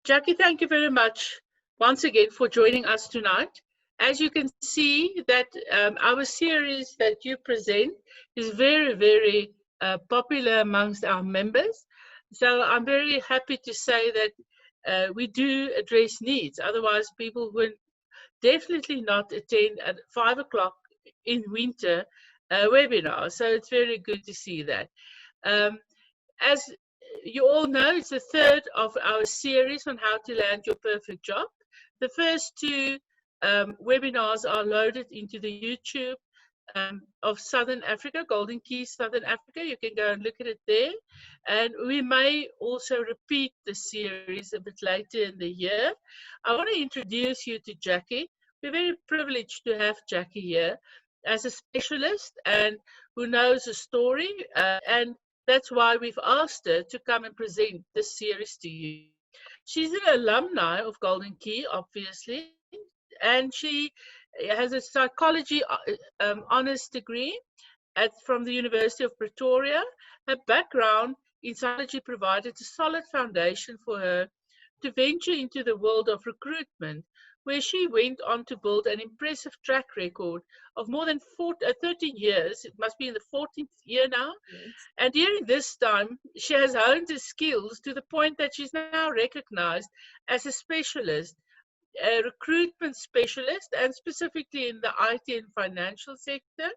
Jackie, thank you very much once again for joining us tonight. As you can see that our series that you present is very, very popular amongst our members. So I'm very happy to say that we do address needs. Otherwise, people would definitely not attend at 5 o'clock in winter webinar. So it's very good to see that. As you all know, it's the third of our series on how to land your perfect job. The first two webinars are loaded into the YouTube of Southern Africa, Golden Key Southern Africa. You can go and look at it there. And we may also repeat the series a bit later in the year. I want to introduce you to Jackie. We're very privileged to have Jackie here as a specialist and who knows a story. And that's why we've asked her to come and present this series to you. She's an alumni of Golden Key, obviously, and she has a psychology honors degree from the University of Pretoria. Her background in psychology provided a solid foundation for her to venture into the world of recruitment, where she went on to build an impressive track record of more than 13 years. It must be in the 14th year now. Yes. And during this time, she has honed her skills to the point that she's now recognized as a specialist, a recruitment specialist, and specifically in the IT and financial sector.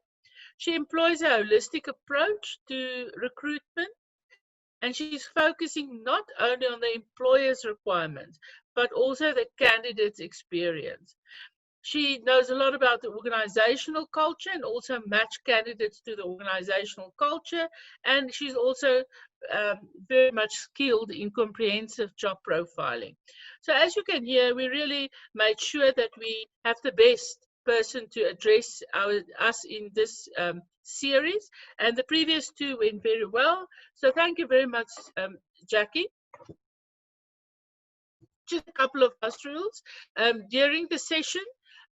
She employs a holistic approach to recruitment, and she's focusing not only on the employer's requirements, but also the candidate's experience. She knows a lot about the organizational culture and also match candidates to the organizational culture. And she's also very much skilled in comprehensive job profiling. So as you can hear, we really made sure that we have the best person to address us in this series. And the previous two went very well. So thank you very much, Jackie. Just a couple of house rules. During the session,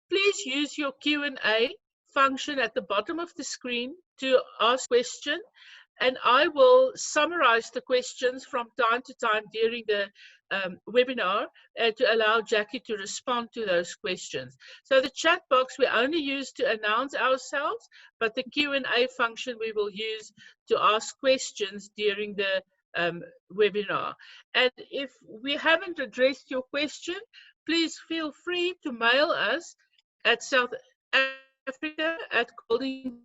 please use your Q&A function at the bottom of the screen to ask questions, and I will summarize the questions from time to time during the webinar to allow Jackie to respond to those questions. So the chat box we only use to announce ourselves, but the Q&A function we will use to ask questions during the webinar. And if we haven't addressed your question, please feel free to mail us at South Africa at goldenkey.org.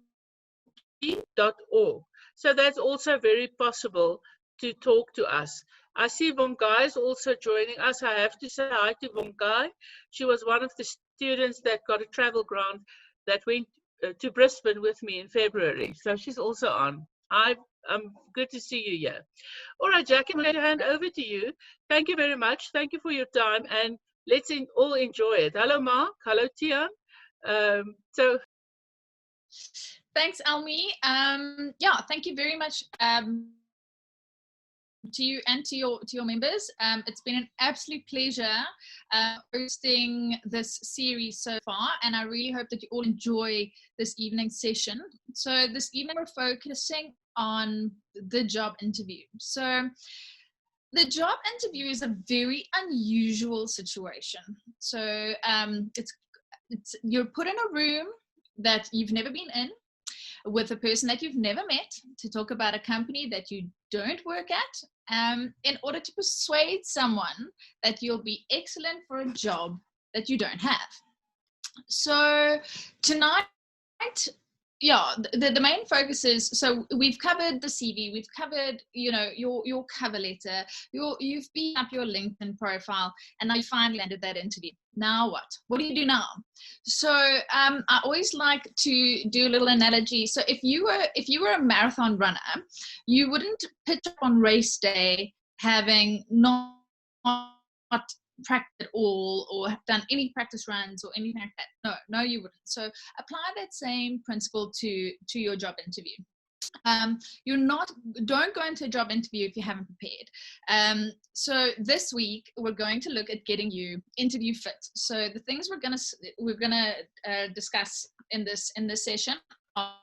So that's also very possible to talk to us. I see Vongai is also joining us. I have to say hi to Vongai. She was one of the students that got a travel grant that went to Brisbane with me in February. So she's also on. I'm good to see you here. All right, Jackie, I'm going to hand over to you. Thank you very much. Thank you for your time, and let's all enjoy it. Hello, Mark. Hello, Tian. Thanks, Elmi. Yeah, thank you very much to you and to your members. It's been an absolute pleasure hosting this series so far, and I really hope that you all enjoy this evening's session. So this evening we're focusing on the job interview. So the job interview is a very unusual situation. So you're put in a room that you've never been in with a person that you've never met to talk about a company that you don't work at, in order to persuade someone that you'll be excellent for a job that you don't have. So tonight, yeah, the main focus is, so we've covered the CV, we've covered, your cover letter, you've beat up your LinkedIn profile, and now you finally landed that interview. Now what? What do you do now? So I always like to do a little analogy. So if you were a marathon runner, you wouldn't pitch up on race day having not practiced at all or have done any practice runs or anything like that. No, you wouldn't. So apply that same principle to your job interview. Don't go into a job interview if you haven't prepared. So this week we're going to look at getting you interview fit. So the things we're gonna discuss in this session are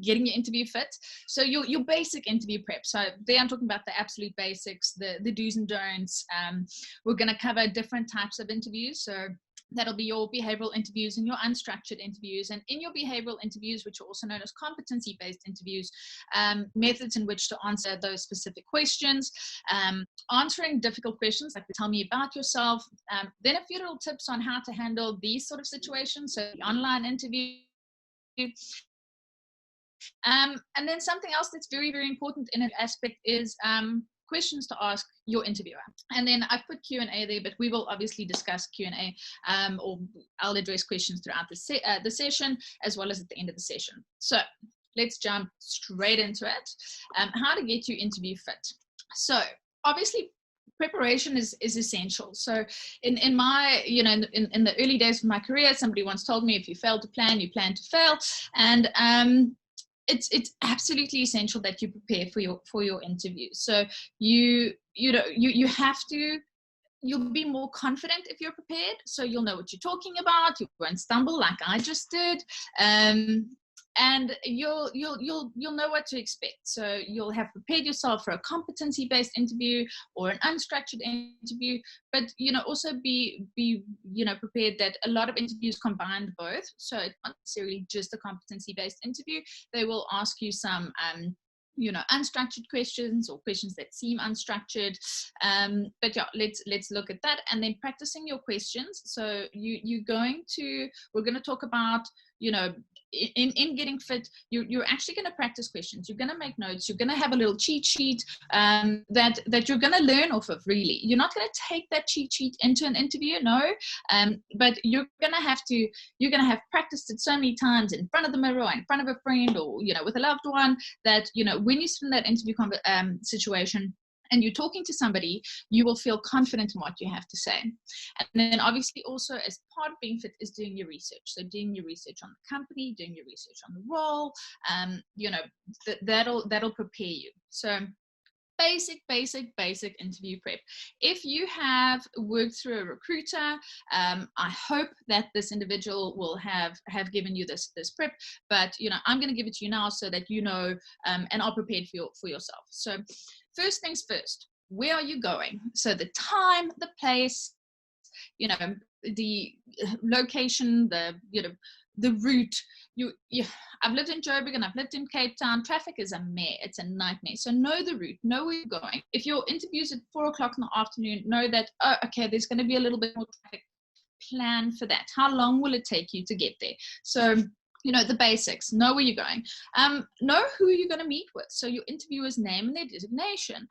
getting your interview fit. So your basic interview prep. So there I'm talking about the absolute basics, the do's and don'ts. We're going to cover different types of interviews. So that'll be your behavioral interviews and your unstructured interviews. And in your behavioral interviews, which are also known as competency-based interviews, methods in which to answer those specific questions, answering difficult questions like tell me about yourself, then a few little tips on how to handle these sort of situations. So the online interview. And then something else that's very, very important in an aspect is questions to ask your interviewer. And then I've put Q&A there, but we will obviously discuss Q&A, or I'll address questions throughout the session as well as at the end of the session. So let's jump straight into it. How to get your interview fit. So obviously preparation is essential. So in my, in the early days of my career, somebody once told me, if you fail to plan, you plan to fail. And it's absolutely essential that you prepare for your interview. So you have to, you'll be more confident if you're prepared. So you'll know what you're talking about. You won't stumble like I just did. And you'll know what to expect. So you'll have prepared yourself for a competency-based interview or an unstructured interview, but also be prepared that a lot of interviews combine both. So it's not necessarily just a competency-based interview. They will ask you some unstructured questions or questions that seem unstructured. But yeah, let's look at that. And then practicing your questions. So we're going to talk about, in getting fit, you're actually going to practice questions. You're going to make notes. You're going to have a little cheat sheet that you're going to learn off of. Really, you're not going to take that cheat sheet into an interview, no. But you're going to have practiced it so many times in front of the mirror, or in front of a friend, or with a loved one, that when you sit in that interview situation and you're talking to somebody, you will feel confident in what you have to say. And then obviously also as part of being fit is doing your research. So doing your research on the company, doing your research on the role, that'll prepare you. So basic interview prep. If you have worked through a recruiter, I hope that this individual will have given you this prep, but I'm going to give it to you now so that and are prepared for yourself. So first things first, where are you going? So the time, the place, the location, the route. I've lived in Joburg and I've lived in Cape Town. Traffic is a mare. It's a nightmare. So know the route, know where you're going. If your interview's at 4 o'clock in the afternoon, know that, okay, there's going to be a little bit more traffic. Plan for that. How long will it take you to get there? So the basics, know where you're going, know who you're going to meet with. So your interviewer's name and their designation.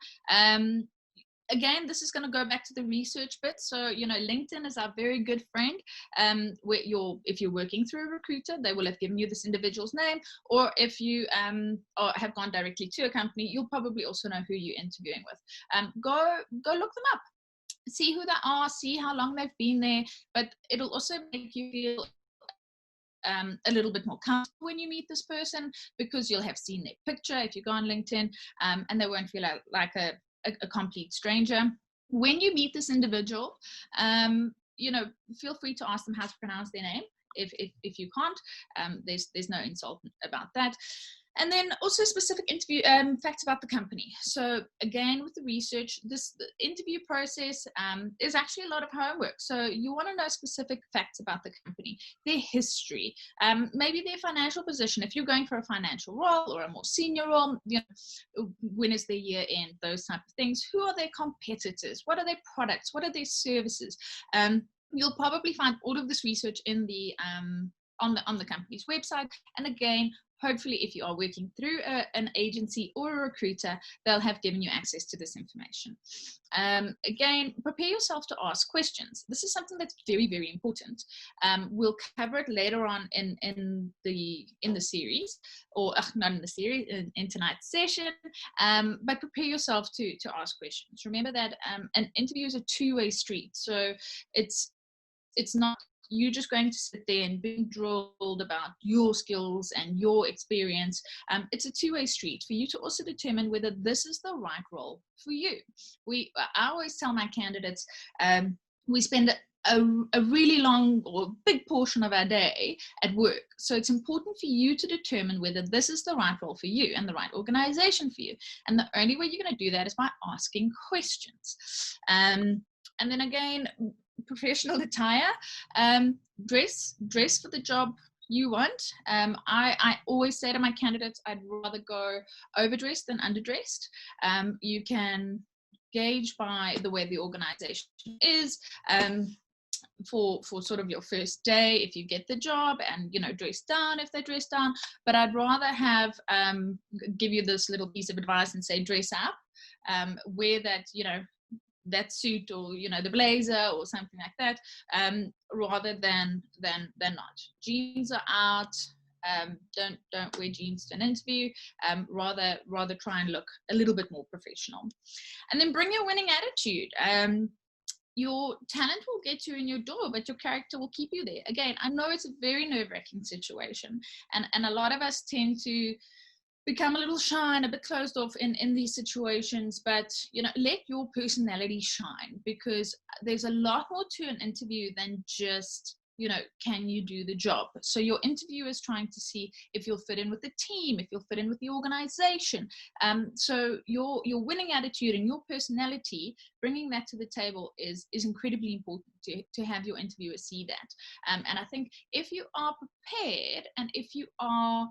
Again, this is going to go back to the research bit. So, LinkedIn is our very good friend. If you're working through a recruiter, they will have given you this individual's name. Or if you or have gone directly to a company, you'll probably also know who you're interviewing with. Go look them up. See who they are, see how long they've been there. But it'll also make you feel a little bit more comfortable when you meet this person, because you'll have seen their picture if you go on LinkedIn, and they won't feel like a complete stranger. When you meet this individual, feel free to ask them how to pronounce their name. If you can't, there's no insult about that. And then also specific interview facts about the company. So again, with the research, the interview process is actually a lot of homework. So you want to know specific facts about the company, their history, maybe their financial position. If you're going for a financial role or a more senior role, when is their year end, those type of things. Who are their competitors? What are their products? What are their services? You'll probably find all of this research in the on the company's website. And again, hopefully, if you are working through an agency or a recruiter, they'll have given you access to this information. Again, prepare yourself to ask questions. This is something that's very, very important. We'll cover it later on in the series, or not in the series, in tonight's session. But prepare yourself to ask questions. Remember that an interview is a two-way street. So it's not you're just going to sit there and being drilled about your skills and your experience. It's a two-way street for you to also determine whether this is the right role for you. I always tell my candidates, we spend a really long or big portion of our day at work. So it's important for you to determine whether this is the right role for you and the right organization for you. And the only way you're going to do that is by asking questions. And then again, professional attire, dress for the job you want. I always say to my candidates, I'd rather go overdressed than underdressed. You can gauge by the way the organization is, for sort of your first day if you get the job, and dress down if they dress down. But I'd rather have give you this little piece of advice and say dress up, wear that that suit, or the blazer or something like that, rather than not. Jeans are out. Don't wear jeans to an interview. Rather try and look a little bit more professional. And then bring your winning attitude. Your talent will get you in your door, but your character will keep you there. Again, I know it's a very nerve-wracking situation, and a lot of us tend to become a little shy and a bit closed off in these situations, but let your personality shine, because there's a lot more to an interview than just can you do the job. So your interviewer is trying to see if you'll fit in with the team, if you'll fit in with the organization. So your winning attitude and your personality, bringing that to the table is incredibly important to have your interviewer see that. And I think if you are prepared, and if you are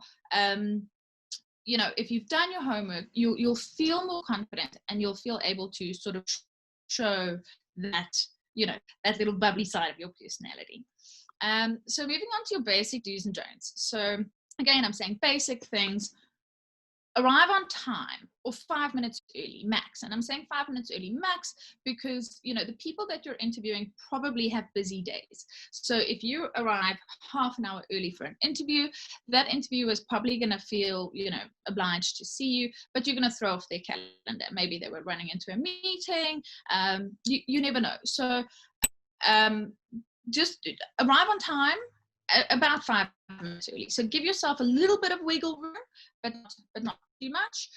if you've done your homework, you'll feel more confident, and you'll feel able to sort of show that that little bubbly side of your personality. So moving on to your basic do's and don'ts. So again, I'm saying basic things. Arrive on time, or 5 minutes early max. And I'm saying 5 minutes early max because the people that you're interviewing probably have busy days. So if you arrive half an hour early for an interview, that interviewer is probably going to feel obliged to see you, but you're going to throw off their calendar. Maybe they were running into a meeting. You never know. So just arrive on time, about 5 minutes early. So give yourself a little bit of wiggle room, but not too much.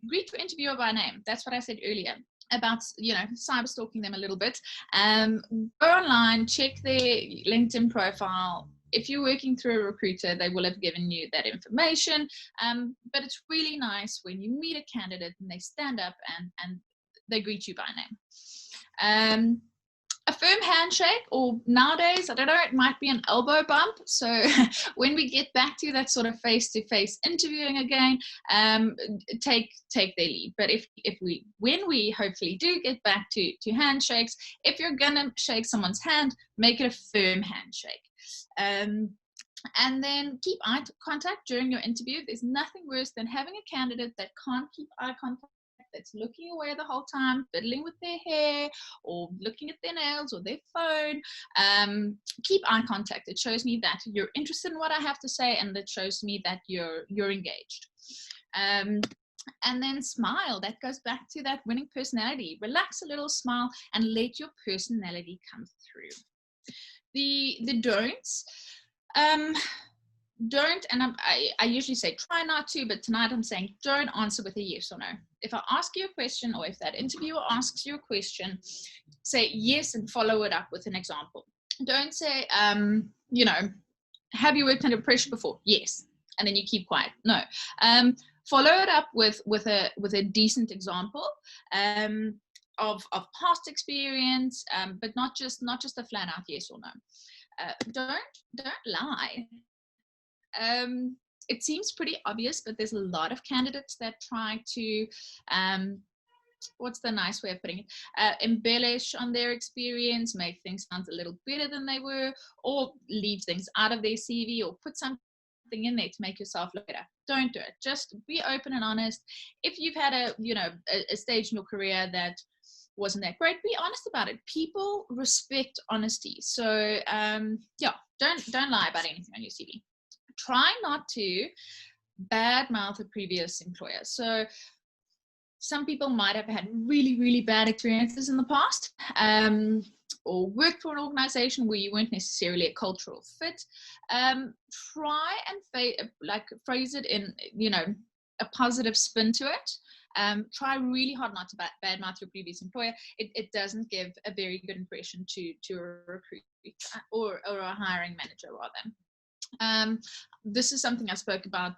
Greet your interviewer by name. That's what I said earlier about cyber stalking them a little bit. Go online, check their LinkedIn profile. If you're working through a recruiter, they will have given you that information. But it's really nice when you meet a candidate and they stand up and they greet you by name. A firm handshake, or nowadays, I don't know, it might be an elbow bump. So when we get back to that sort of face-to-face interviewing again, take their lead. But when we hopefully do get back to handshakes, if you're gonna shake someone's hand, make it a firm handshake. And then keep eye contact during your interview. There's nothing worse than having a candidate that can't keep eye contact, that's looking away the whole time, fiddling with their hair, or looking at their nails or their phone. Keep eye contact. It shows me that you're interested in what I have to say, and it shows me that you're engaged. And then smile. That goes back to that winning personality. Relax a little, smile, and let your personality come through. The don'ts. Don't, and I usually say try not to, but tonight I'm saying don't answer with a yes or no. If I ask you a question, or if that interviewer asks you a question, say yes and follow it up with an example. Don't say, have you worked under pressure before? Yes. And then you keep quiet. No. Follow it up with a decent example of past experience, but not just a flat out yes or no. Don't lie. It seems pretty obvious, but there's a lot of candidates that try to, what's the nice way of putting it, embellish on their experience, make things sound a little better than they were, or leave things out of their CV, or put something in there to make yourself look better. Don't do it. Just be open and honest. If you've had a stage in your career that wasn't that great, be honest about it. People respect honesty. So don't lie about anything on your CV. Try not to badmouth a previous employer. So some people might have had really, really bad experiences in the past, or worked for an organization where you weren't necessarily a cultural fit. Try and phrase it in, a positive spin to it. Try really hard not to badmouth your previous employer. It doesn't give a very good impression to a recruit or a hiring manager rather. This is something I spoke about,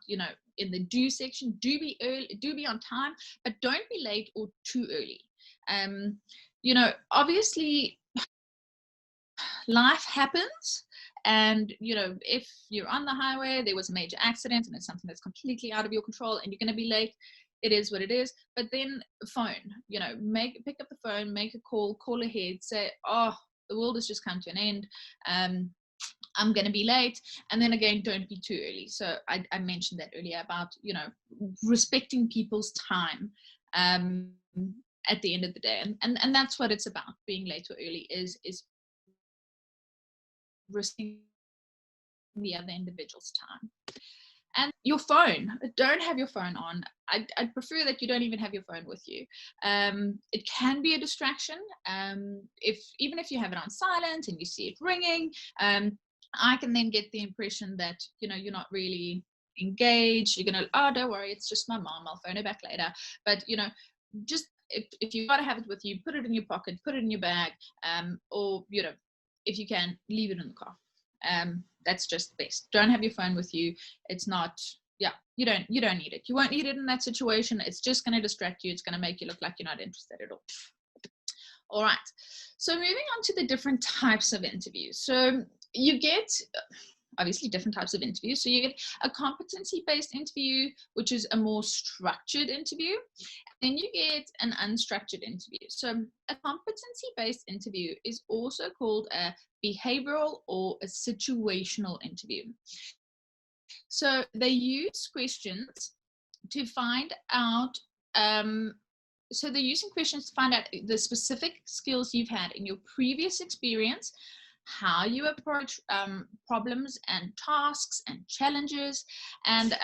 in the do section. Do be early, do be on time, but don't be late or too early. Obviously life happens, and if you're on the highway, there was a major accident and it's something that's completely out of your control and you're going to be late, it is what it is. But then phone, pick up the phone, make a call ahead, say, oh, the world has just come to an end, I'm going to be late. And then again, don't be too early. So I mentioned that earlier about respecting people's time at the end of the day, and that's what it's about. Being late or early is respecting the other individual's time. And your phone, don't have your phone on. I'd prefer that you don't even have your phone with you. It can be a distraction. Even if you have it on silent and you see it ringing, I can then get the impression that you're not really engaged. You're gonna, oh, don't worry, it's just my mom, I'll phone her back later. But just if you gotta have it with you, put it in your pocket, put it in your bag, or if you can, leave it in the car. That's just best. Don't have your phone with you. It's not, you don't need it. You won't need it in that situation. It's just going to distract you. It's going to make you look like you're not interested at all. All right. So moving on to the different types of interviews. So you get obviously different types of interviews. So you get a competency-based interview, which is a more structured interview. Then you get an unstructured interview. So a competency-based interview is also called a behavioral or a situational interview. So they use questions to find out, so they're using questions to find out the specific skills you've had in your previous experience, how you approach problems and tasks and challenges, and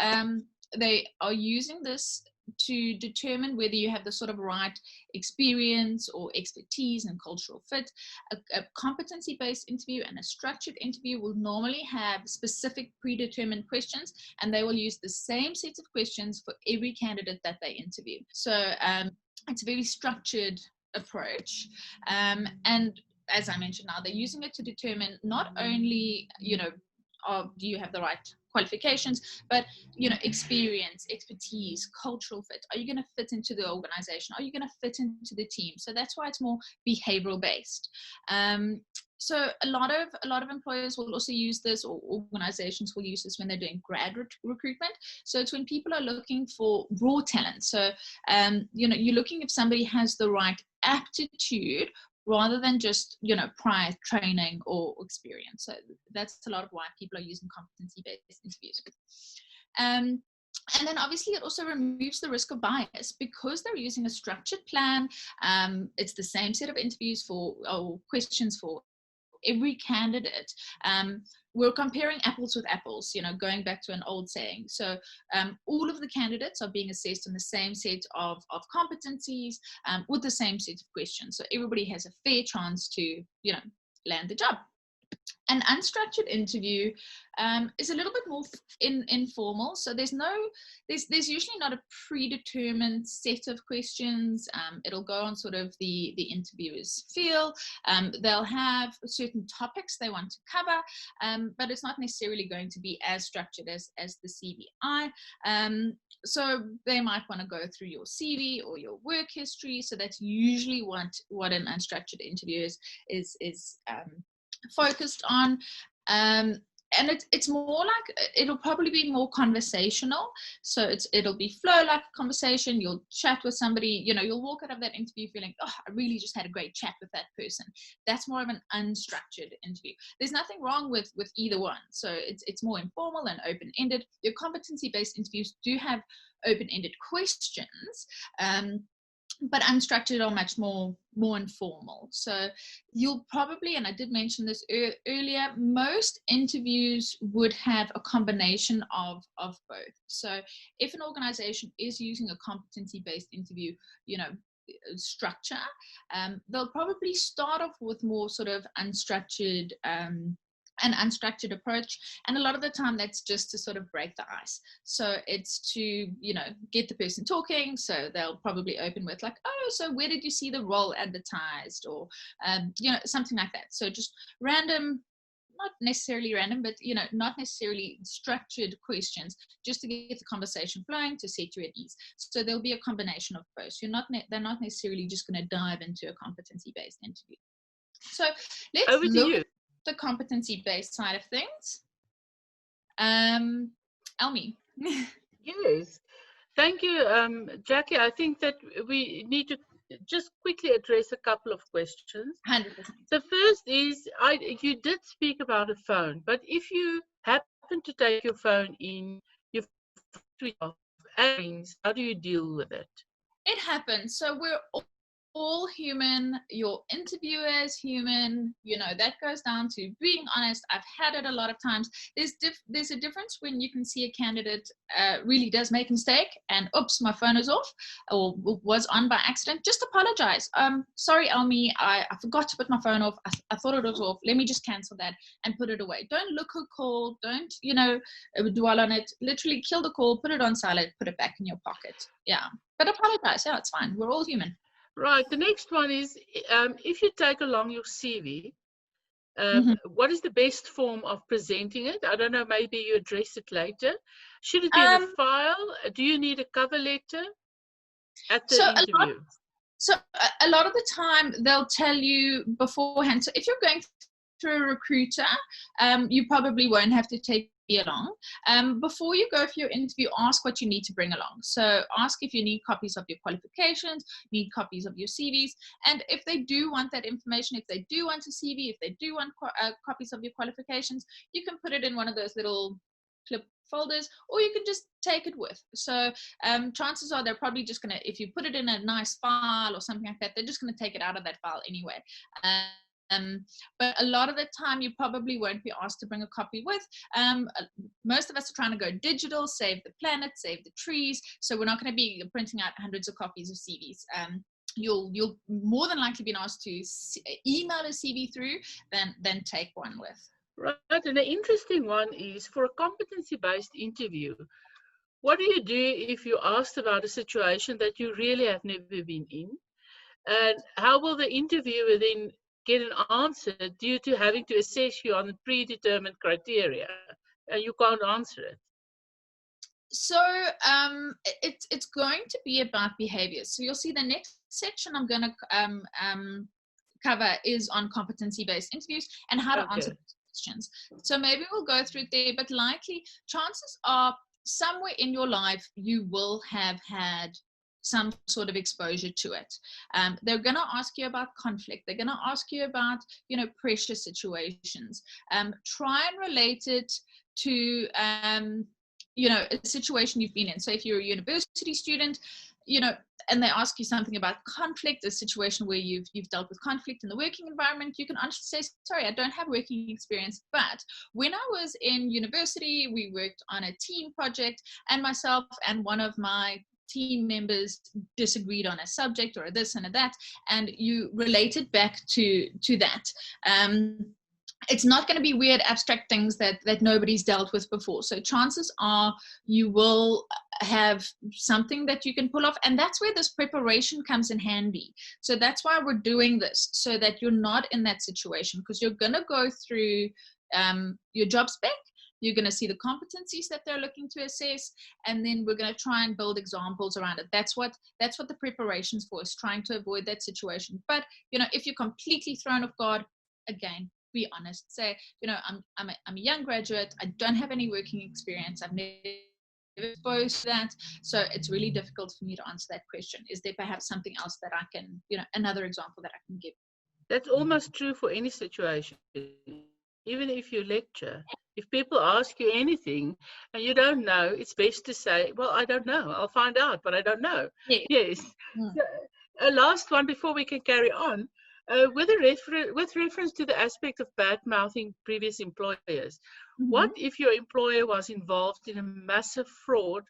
they are using this to determine whether you have the sort of right experience or expertise and cultural fit. A competency-based interview and a structured interview will normally have specific predetermined questions, and they will use the same set of questions for every candidate that they interview. So it's a very structured approach, and as I mentioned now, they're using it to determine not only, do you have the right qualifications, but, experience, expertise, cultural fit. Are you going to fit into the organization? Are you going to fit into the team? So that's why it's more behavioral based. So a lot of employers will also use this, or organizations will use this when they're doing grad recruitment. So it's when people are looking for raw talent. So, you're looking if somebody has the right aptitude rather than just, prior training or experience. So that's a lot of why people are using competency-based interviews. And then obviously it also removes the risk of bias because they're using a structured plan. It's the same set of interviews or questions for every candidate. We're comparing apples with apples, going back to an old saying. So all of the candidates are being assessed on the same set of competencies with the same set of questions. So everybody has a fair chance to, land the job. An unstructured interview is a little bit more informal. So there's usually not a predetermined set of questions. It'll go on sort of the interviewer's feel. They'll have certain topics they want to cover, but it's not necessarily going to be as structured as the CVI. So they might want to go through your CV or your work history. So that's usually what an unstructured interview is focused on. And it's more like, it'll probably be more conversational. So it'll be flow like a conversation. You'll chat with somebody, you'll walk out of that interview feeling, oh, I really just had a great chat with that person. That's more of an unstructured interview. There's nothing wrong with either one. So it's more informal and open-ended. Your competency-based interviews do have open-ended questions, but unstructured are much more informal. So you'll probably, and I did mention this earlier, most interviews would have a combination of both. So if an organization is using a competency-based interview, structure, they'll probably start off with more sort of unstructured an unstructured approach, and a lot of the time that's just to sort of break the ice. So it's to, you know, get the person talking. So they'll probably open with like, oh, so where did you see the role advertised, or you know, something like that. So just random, not necessarily random, but you know, not necessarily structured questions, just to get the conversation flowing, to set you at ease. So there'll be a combination of both. They're not necessarily just going to dive into a competency-based interview. So let's Over to look you. at the competency-based side of things. Elmi. Yes. Thank you, Jackie. I think that we need to just quickly address a couple of questions. 100%. The first is, you did speak about a phone, but if you happen to take your phone in, your phone switch off, and rings, how do you deal with it? It happens. So we're all human. Your interviewer is human. You know, that goes down to being honest. I've had it a lot of times. There's a difference when you can see a candidate really does make a mistake and oops, my phone is off or was on by accident. Just apologize. Sorry, Elmi, I forgot to put my phone off. I thought it was off. Let me just cancel that and put it away. Don't look a call. Don't, you know, dwell on it. Literally kill the call, put it on silent, put it back in your pocket. Yeah. But apologize. Yeah, it's fine. We're all human. Right. The next one is, if you take along your CV, what is the best form of presenting it? I don't know, maybe you address it later. Should it be in a file? Do you need a cover letter at the interview? A lot of the time they'll tell you beforehand. So if you're going through a recruiter, you probably won't have to take me along. Before you go for your interview, ask what you need to bring along. So ask if you need copies of your qualifications, need copies of your CVs, and if they do want that information, if they do want a CV, if they do want copies of your qualifications, you can put it in one of those little clip folders, or you can just take it with. So chances are they're probably just gonna, if you put it in a nice file or something like that, they're just gonna take it out of that file anyway. But a lot of the time you probably won't be asked to bring a copy with. Most of us are trying to go digital, save the planet, save the trees. So we're not going to be printing out hundreds of copies of CVs. You'll more than likely be asked to email a CV through than take one with. Right, and the interesting one is, for a competency-based interview, what do you do if you're asked about a situation that you really have never been in? And how will the interviewer then get an answer due to having to assess you on the predetermined criteria, and you can't answer it? So it's going to be about behaviors. So you'll see the next section I'm going to cover is on competency-based interviews and how to answer questions. So maybe we'll go through it there, but likely chances are somewhere in your life you will have had some sort of exposure to it. They're going to ask you about conflict. They're going to ask you about, you know, pressure situations. Try and relate it to, you know, a situation you've been in. So if you're a university student, you know, and they ask you something about conflict, a situation where you've dealt with conflict in the working environment, you can honestly say, sorry, I don't have working experience, but when I was in university, we worked on a team project, and myself and one of my team members disagreed on a subject or a this and a that, and you relate it back to that. It's not going to be weird abstract things that nobody's dealt with before. So chances are you will have something that you can pull off, and that's where this preparation comes in handy. So that's why we're doing this, so that you're not in that situation, because you're going to go through your job spec. You're going to see the competencies that they're looking to assess, and then we're going to try and build examples around it. That's what the preparation's for, is trying to avoid that situation. But, you know, if you're completely thrown off guard, again, be honest. Say, you know, I'm a young graduate. I don't have any working experience. I've never exposed to that. So it's really difficult for me to answer that question. Is there perhaps something else that I can, you know, another example that I can give? That's almost true for any situation. Even if you lecture, if people ask you anything and you don't know, it's best to say, well, I don't know. I'll find out, but I don't know. Yes. Mm. So, a last one before we can carry on. With reference to the aspect of bad-mouthing previous employers, what if your employer was involved in a massive fraud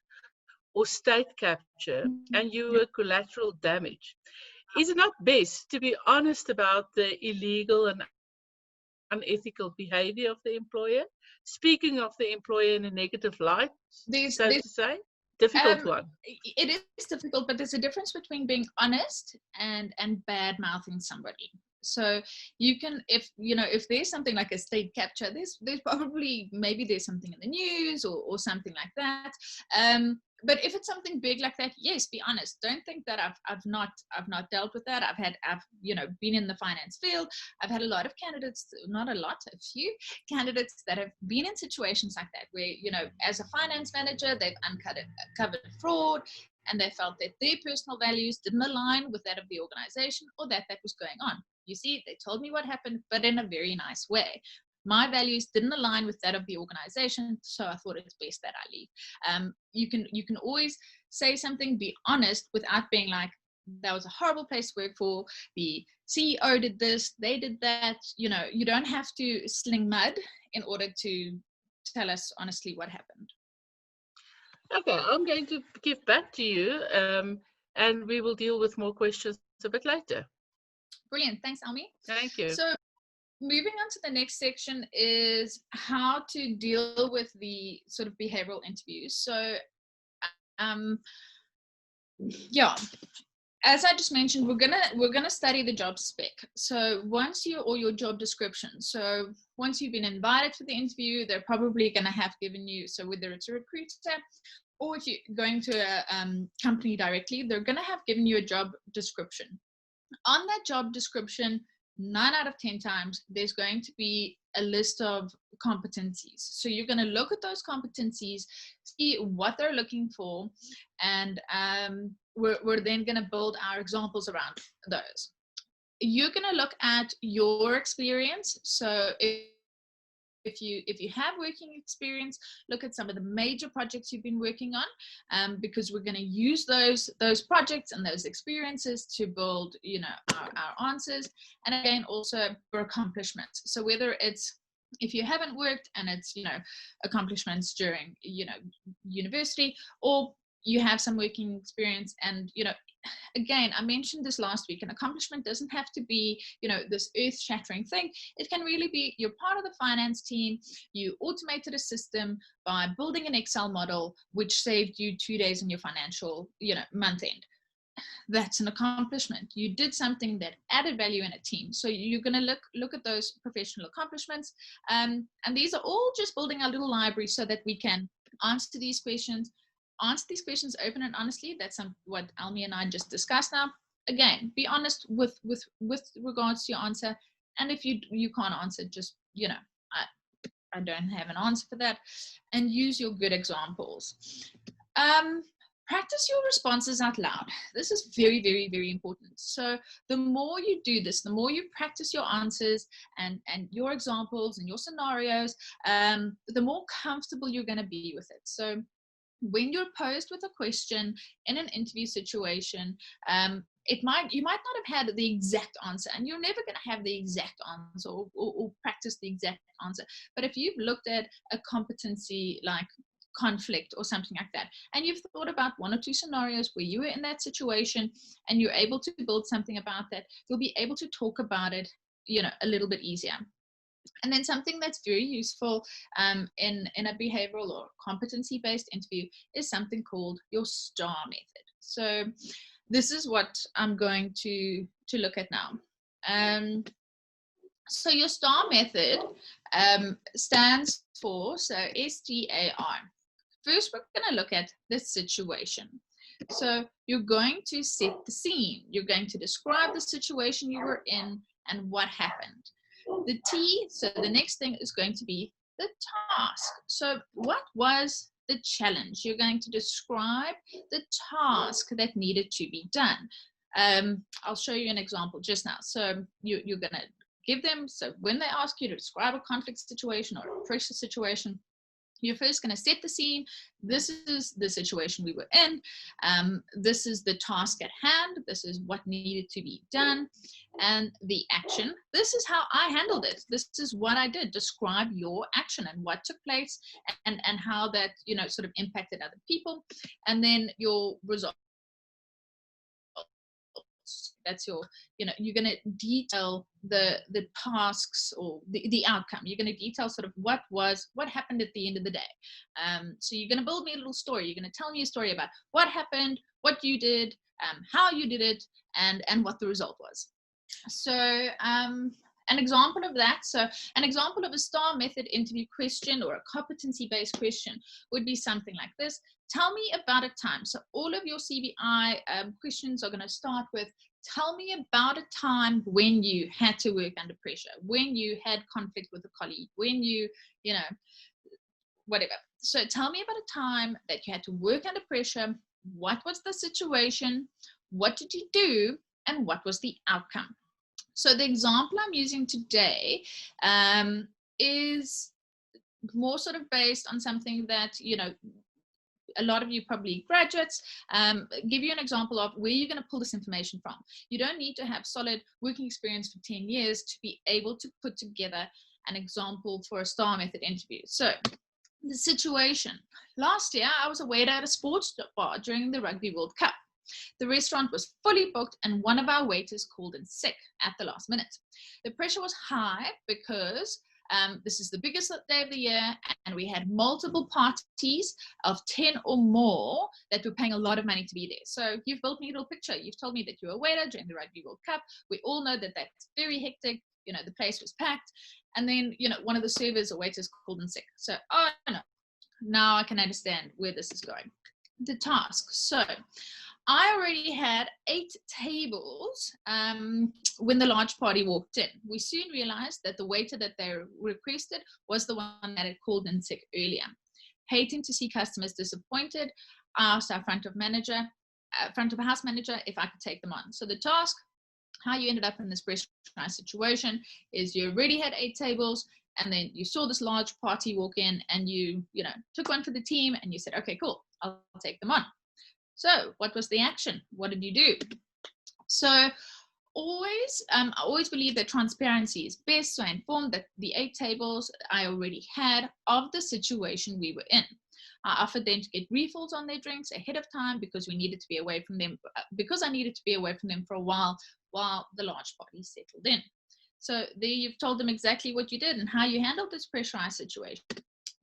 or state capture and you were collateral damage? Is it not best to be honest about the illegal and unethical behavior of the employer, speaking of the employer in a negative light, so to say? Difficult one. It is difficult, but there's a difference between being honest and bad mouthing somebody. So you can, if there's something like a state capture, there's probably, maybe there's something in the news or something like that. But if it's something big like that, yes, be honest. Don't think that I've not dealt with that. I've been in the finance field. I've had a lot of candidates, not a lot, a few candidates that have been in situations like that, where, as a finance manager, they've uncovered fraud, and they felt that their personal values didn't align with that of the organization, or that was going on. You see, they told me what happened, but in a very nice way. My values didn't align with that of the organization, so I thought it's best that I leave. You can always say something, be honest, without being like, that was a horrible place to work for, the CEO did this, they did that. You don't have to sling mud in order to tell us honestly what happened. Okay, I'm going to give back to you, and we will deal with more questions a bit later. Brilliant. Thanks, Almi. Thank you. So moving on to the next section is how to deal with the sort of behavioral interviews. So, as I just mentioned, we're gonna study the job spec. So or your job description. So once you've been invited for the interview, they're probably gonna have given you, so whether it's a recruiter or if you're going to a company directly, they're gonna have given you a job description. On that job description, 9 out of 10 times, there's going to be a list of competencies. So you're going to look at those competencies, see what they're looking for, and we're then going to build our examples around those. You're going to look at your experience. So if you have working experience, look at some of the major projects you've been working on, because we're going to use those projects and those experiences to build our answers. And again, also for accomplishments. So whether it's, if you haven't worked and it's accomplishments during university, or you have some working experience, and again, I mentioned this last week, an accomplishment doesn't have to be, this earth-shattering thing. It can really be, you're part of the finance team, you automated a system by building an Excel model, which saved you 2 days in your financial, month end. That's an accomplishment. You did something that added value in a team. So you're going to look at those professional accomplishments. And these are all just building our little library so that we can answer these questions open and honestly. That's what Almi and I just discussed now. Again, be honest with regards to your answer. And if you can't answer, just, I don't have an answer for that. And use your good examples. Practice your responses out loud. This is very, very, very important. So the more you do this, the more you practice your answers and your examples and your scenarios, the more comfortable you're going to be with it. So when you're posed with a question in an interview situation, you might not have had the exact answer, and you're never going to have the exact answer or practice the exact answer. But if you've looked at a competency like conflict or something like that, and you've thought about 1 or 2 scenarios where you were in that situation and you're able to build something about that, you'll be able to talk about it, a little bit easier. And then something that's very useful in a behavioral or competency-based interview is something called your STAR method. So this is what I'm going to look at now. So your STAR method stands for, so STAR. First, we're going to look at the situation. So you're going to set the scene. You're going to describe the situation you were in and what happened. The T, so the next thing is going to be the task. So what was the challenge? You're going to describe the task that needed to be done. I'll show you an example just now. So you're going to give them, so when they ask you to describe a conflict situation or a pressure situation, you're first going to set the scene. This is the situation we were in. This is the task at hand. This is what needed to be done. And the action, this is how I handled it. This is what I did. Describe your action and what took place and how that, sort of impacted other people. And then your results. That's your, you're going to detail the tasks or the outcome. You're going to detail sort of what happened at the end of the day. So you're going to build me a little story. You're going to tell me a story about what happened, what you did, how you did it, and what the result was. So an example of that, an example of a STAR method interview question or a competency-based question would be something like this. Tell me about a time. So all of your CBI questions are going to start with, tell me about a time when you had to work under pressure, when you had conflict with a colleague, when you whatever. So tell me about a time that you had to work under pressure. What was the situation? What did you do? And what was the outcome? So the example I'm using today is more sort of based on something that, a lot of you probably graduates, give you an example of where you're going to pull this information from. You don't need to have solid working experience for 10 years to be able to put together an example for a STAR method interview. So the situation. Last year, I was a waiter at a sports bar during the Rugby World Cup. The restaurant was fully booked and one of our waiters called in sick at the last minute. The pressure was high because this is the biggest day of the year and we had multiple parties of 10 or more that were paying a lot of money to be there. So you've built me a little picture. You've told me that you're a waiter during the Rugby World Cup. We all know that that's very hectic. The place was packed. And then, one of the servers or waiters called in sick. So, oh no, now I can understand where this is going. The task. So I already had 8 tables when the large party walked in. We soon realized that the waiter that they requested was the one that had called in sick earlier. Hating to see customers disappointed, I asked our front of house manager if I could take them on. So the task, how you ended up in this pressurized situation, is you already had 8 tables and then you saw this large party walk in and you took one for the team and you said, okay, cool, I'll take them on. So what was the action? What did you do? So I always believe that transparency is best. So I informed that the 8 tables I already had of the situation we were in. I offered them to get refills on their drinks ahead of time because we needed to be away from them, because I needed to be away from them for a while the large party settled in. So there you've told them exactly what you did and how you handled this pressurized situation.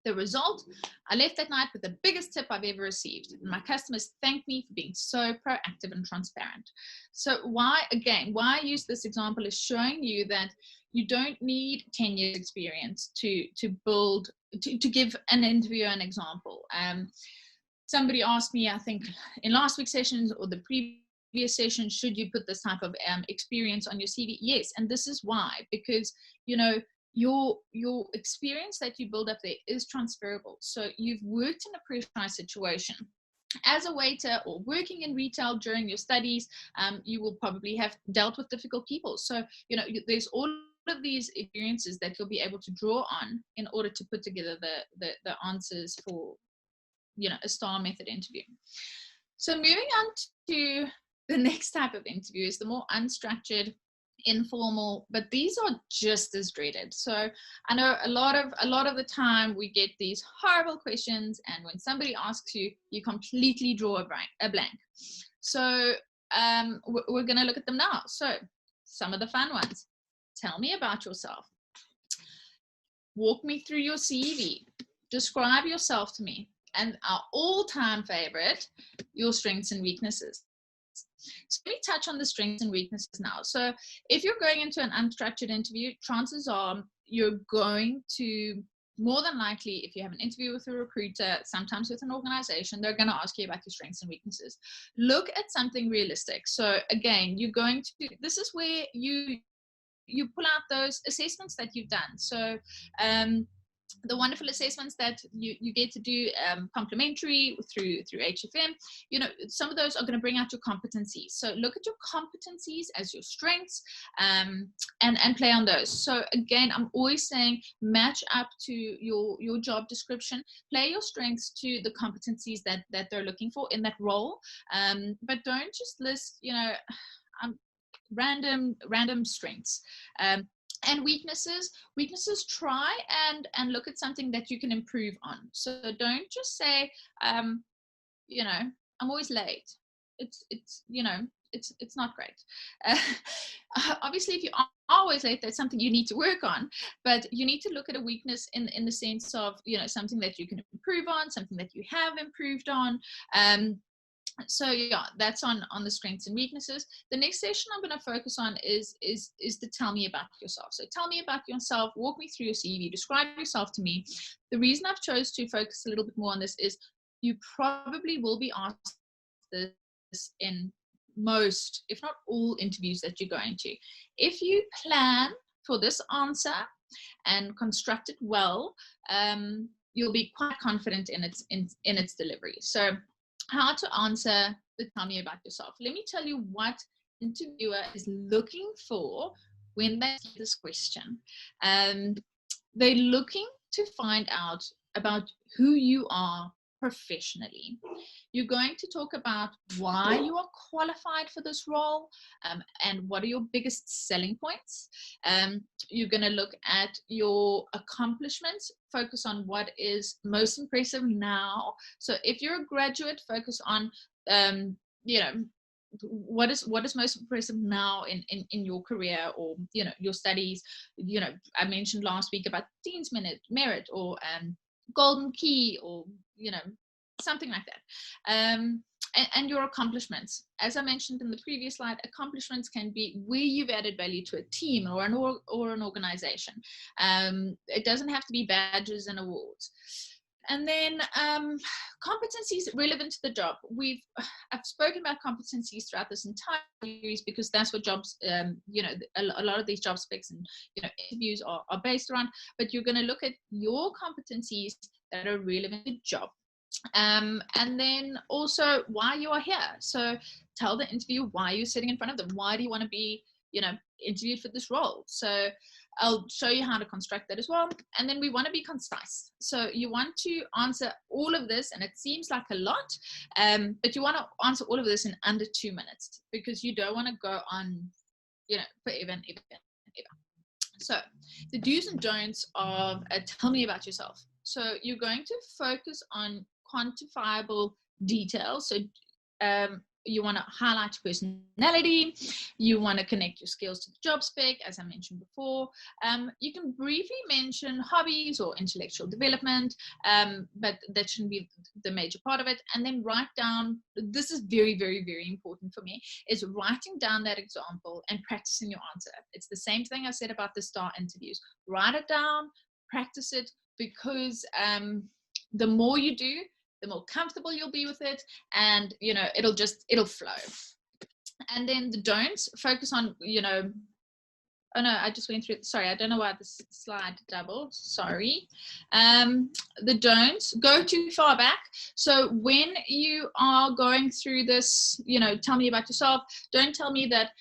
The result, I left that night with the biggest tip I've ever received. And my customers thanked me for being so proactive and transparent. So why I use this example is showing you that you don't need 10 years experience to give an interviewer an example. Somebody asked me, I think in last week's sessions or the previous session, should you put this type of experience on your CV? Yes, and this is why, because your experience that you build up there is transferable. So you've worked in a pressurized situation as a waiter or working in retail during your studies. You will probably have dealt with difficult people. So there's all of these experiences that you'll be able to draw on in order to put together the answers for a STAR method interview. So moving on to the next type of interview is the more unstructured, informal, but these are just as dreaded. So I know a lot of the time we get these horrible questions, and when somebody asks you, you completely draw a blank. So we're going to look at them now. So some of the fun ones. Tell me about yourself. Walk me through your CV. Describe yourself to me. And our all-time favorite, your strengths and weaknesses. So let me touch on the strengths and weaknesses now. So if you're going into an unstructured interview, chances are you're going to, more than likely, if you have an interview with a recruiter, sometimes with an organization, they're going to ask you about your strengths and weaknesses. Look at something realistic. So again, this is where you pull out those assessments that you've done. So the wonderful assessments that you get to do complimentary through HFM, some of those are going to bring out your competencies. So look at your competencies as your strengths and play on those. So again, I'm always saying match up to your job description, play your strengths to the competencies that they're looking for in that role, but don't just list random strengths. And weaknesses, try and look at something that you can improve on. So don't just say, I'm always late. It's it's not great. Obviously, if you are always late, that's something you need to work on, but you need to look at a weakness in the sense of, something that you can improve on, something that you have improved on. So yeah, that's on the strengths and weaknesses. The next session I'm going to focus on is the tell me about yourself. So tell me about yourself, walk me through your CV, describe yourself to me. The reason I've chose to focus a little bit more on this is you probably will be asked this in most, if not all, interviews that you're going to. If you plan for this answer and construct it well, you'll be quite confident in its delivery. So how to answer the tell me about yourself. Let me tell you what interviewer is looking for when they get this question. They're looking to find out about who you are professionally. You're going to talk about why you are qualified for this role, and what are your biggest selling points. You're going to look at your accomplishments, focus on what is most impressive now. So if you're a graduate, focus on what is most impressive now in your career, or your studies. I mentioned last week about Dean's Merit or Golden Key, or something like that. And your accomplishments, as I mentioned in the previous slide, accomplishments can be where you've added value to a team or an organization. It doesn't have to be badges and awards. And then competencies relevant to the job. I've spoken about competencies throughout this entire series because that's what jobs, a lot of these job specs and interviews are based around. But you're going to look at your competencies that are relevant to the job. And then also why you are here. So tell the interviewer why you're sitting in front of them. Why do you want to be, interviewed for this role? So I'll show you how to construct that as well. And then we want to be concise. So you want to answer all of this, and it seems like a lot, but you want to answer all of this in under 2 minutes, because you don't want to go on, forever and ever and ever. So the do's and don'ts of tell me about yourself. So you're going to focus on quantifiable details. So you want to highlight your personality. You want to connect your skills to the job spec, as I mentioned before. You can briefly mention hobbies or intellectual development, but that shouldn't be the major part of it. And then write down, this is very, very, very important for me, is writing down that example and practicing your answer. It's the same thing I said about the STAR interviews. Write it down, practice it, because the more you do, the more comfortable you'll be with it, and it'll flow. And then the don'ts, focus on, oh no, I just went through it. Sorry, I don't know why this slide doubled. Sorry. The don'ts, go too far back. So when you are going through this, tell me about yourself. Don't tell me that,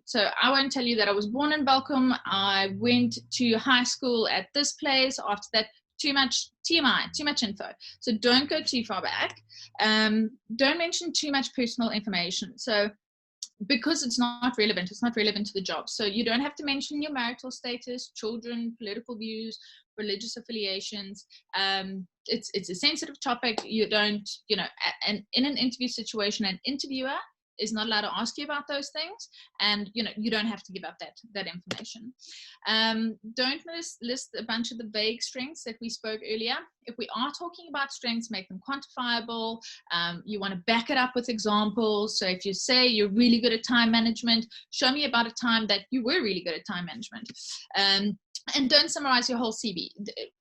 so I won't tell you that I was born in Belcom. I went to high school at this place. After that, too much TMI, too much info. So don't go too far back. Don't mention too much personal information. So because it's not relevant to the job. So you don't have to mention your marital status, children, political views, religious affiliations. It's a sensitive topic. You don't, and in an interview situation, an interviewer is not allowed to ask you about those things, and you don't have to give up that information. Don't list a bunch of the vague strengths that we spoke earlier. If we are talking about strengths, make them quantifiable. You want to back it up with examples. So if you say you're really good at time management, show me about a time that you were really good at time management. And don't summarize your whole CV.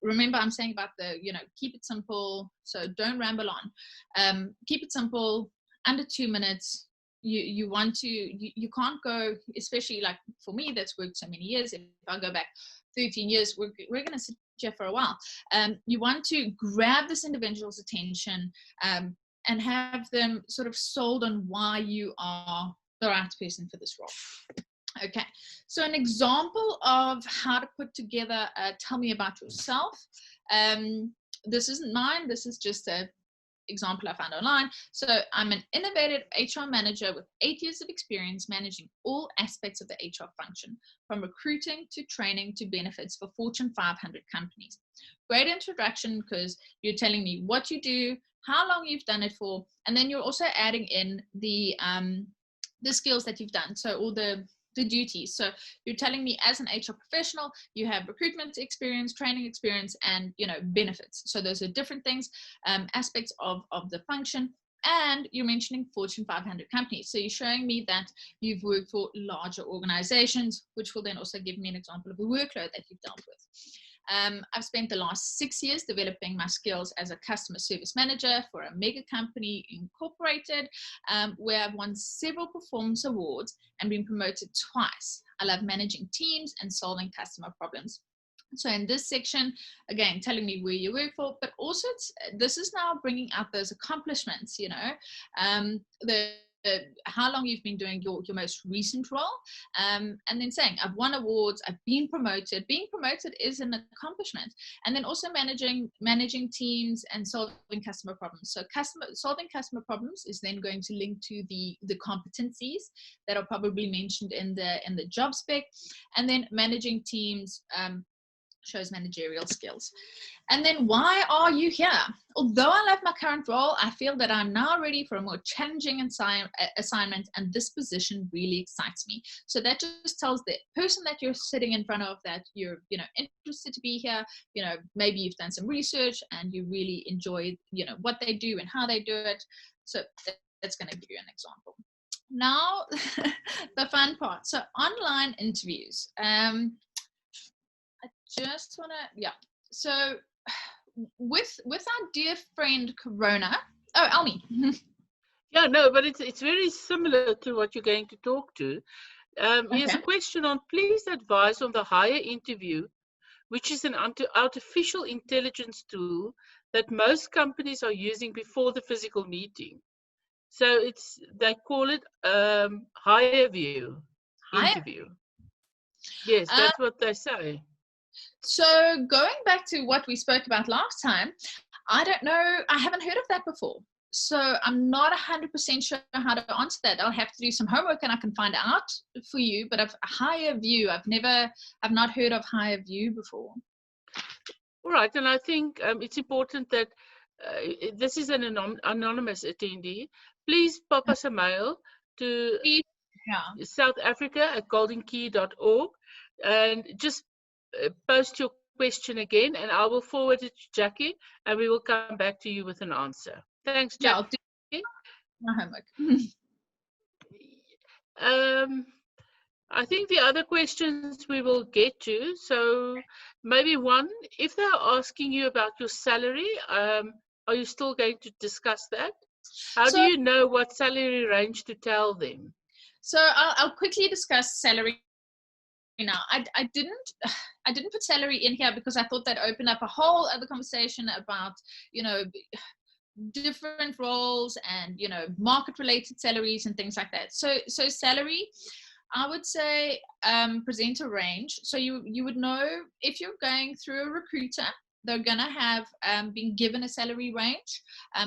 Remember, I'm saying about the, keep it simple. So don't ramble on. Keep it simple, under 2 minutes. You want to, you can't go, especially like for me, that's worked so many years. If I go back 13 years, we're going to sit here for a while. You want to grab this individual's attention and have them sort of sold on why you are the right person for this role. Okay, so an example of how to put together tell me about yourself. This isn't mine, this is just a example I found online. So I'm an innovative HR manager with 8 years of experience managing all aspects of the HR function, from recruiting to training to benefits for Fortune 500 companies. Great introduction, because you're telling me what you do, how long you've done it for, and then you're also adding in the the skills that you've done. So all the duties. So you're telling me as an HR professional, you have recruitment experience, training experience, and benefits. So those are different things, aspects of the function. And you're mentioning Fortune 500 companies. So you're showing me that you've worked for larger organizations, which will then also give me an example of a workload that you've dealt with. I've spent the last 6 years developing my skills as a customer service manager for a mega company incorporated, where I've won several performance awards and been promoted twice. I love managing teams and solving customer problems. So in this section, again, telling me where you work for, but also this is now bringing out those accomplishments, how long you've been doing your most recent role, and then saying, I've won awards, I've been promoted. Being promoted is an accomplishment. And then also managing teams and solving customer problems. So solving customer problems is then going to link to the competencies that are probably mentioned in the job spec. And then managing teams shows managerial skills. And then, why are you here? Although I love my current role, I feel that I'm now ready for a more challenging assignment, and this position really excites me. So that just tells the person that you're sitting in front of that you're interested to be here. Maybe you've done some research and you really enjoy what they do and how they do it. So that's going to give you an example. Now the fun part. So online interviews. I just want to, so with our dear friend Corona, Almi. Yeah, no, but it's very similar to what you're going to talk to. Here's a question on, please advise on the hire interview, which is an artificial intelligence tool that most companies are using before the physical meeting. So they call it hire view interview. Yes, that's what they say. So going back to what we spoke about last time, I don't know, I haven't heard of that before. So I'm not 100% sure how to answer that. I'll have to do some homework and I can find out for you. But hire view, I've not heard of hire view before. All right, and I think it's important that this is an anonymous attendee. Please pop us a mail to South Africa at goldenkey.org and just post your question again, and I will forward it to Jackie, and we will come back to you with an answer. Thanks, Jackie. I'll do my homework. I think the other questions we will get to. So maybe one, if they're asking you about your salary, are you still going to discuss that? How do you know what salary range to tell them? So I'll quickly discuss salary now. I didn't put salary in here because I thought that opened up a whole other conversation about different roles and market related salaries and things like that. So salary, I would say present a range. So you would know if you're going through a recruiter, they're gonna have been given a salary range.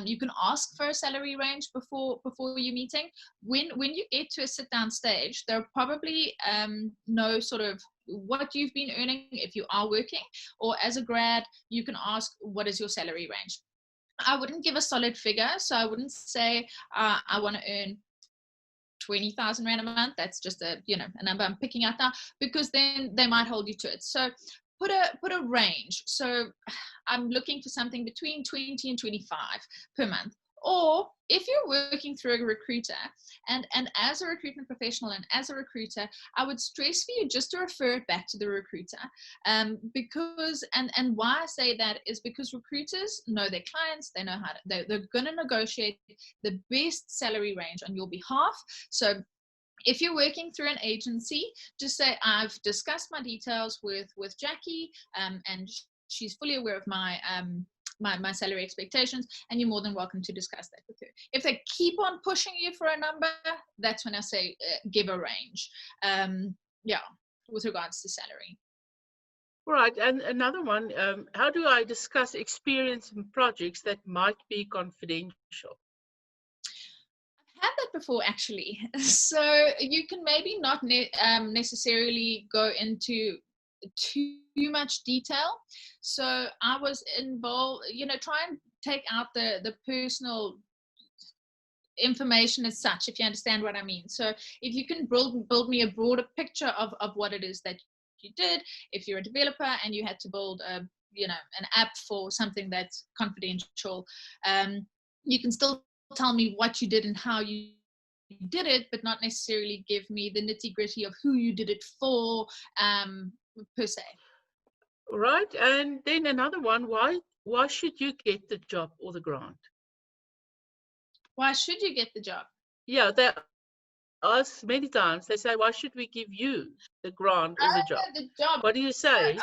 You can ask for a salary range before your meeting. When you get to a sit down stage, they'll probably know sort of what you've been earning if you are working, or as a grad, you can ask what is your salary range. I wouldn't give a solid figure, so I wouldn't say I want to earn 20,000 Rand a month. That's just a number I'm picking out now, because then they might hold you to it. So put a range. So I'm looking for something between 20 and 25 per month. Or if you're working through a recruiter, and as a recruitment professional and as a recruiter, I would stress for you just to refer it back to the recruiter, because and why I say that is because recruiters know their clients, they know how to, they're going to negotiate the best salary range on your behalf. So if you're working through an agency, just say, I've discussed my details with Jackie, and she's fully aware of my my salary expectations, and you're more than welcome to discuss that with her. If they keep on pushing you for a number, that's when I say give a range, with regards to salary. Right, and another one, how do I discuss experience in projects that might be confidential? I've had that before, actually. So you can maybe not necessarily go into too much detail. So I was involved, try and take out the personal information as such, if you understand what I mean. So if you can build me a broader picture of what it is that you did, if you're a developer and you had to build an app for something that's confidential, you can still tell me what you did and how you did it, but not necessarily give me the nitty-gritty of who you did it for, per se. Right. And then another one, why should you get the job or the grant? Why should you get the job? Yeah, they ask many times, they say, why should we give you the grant or the job? The job. What do you say?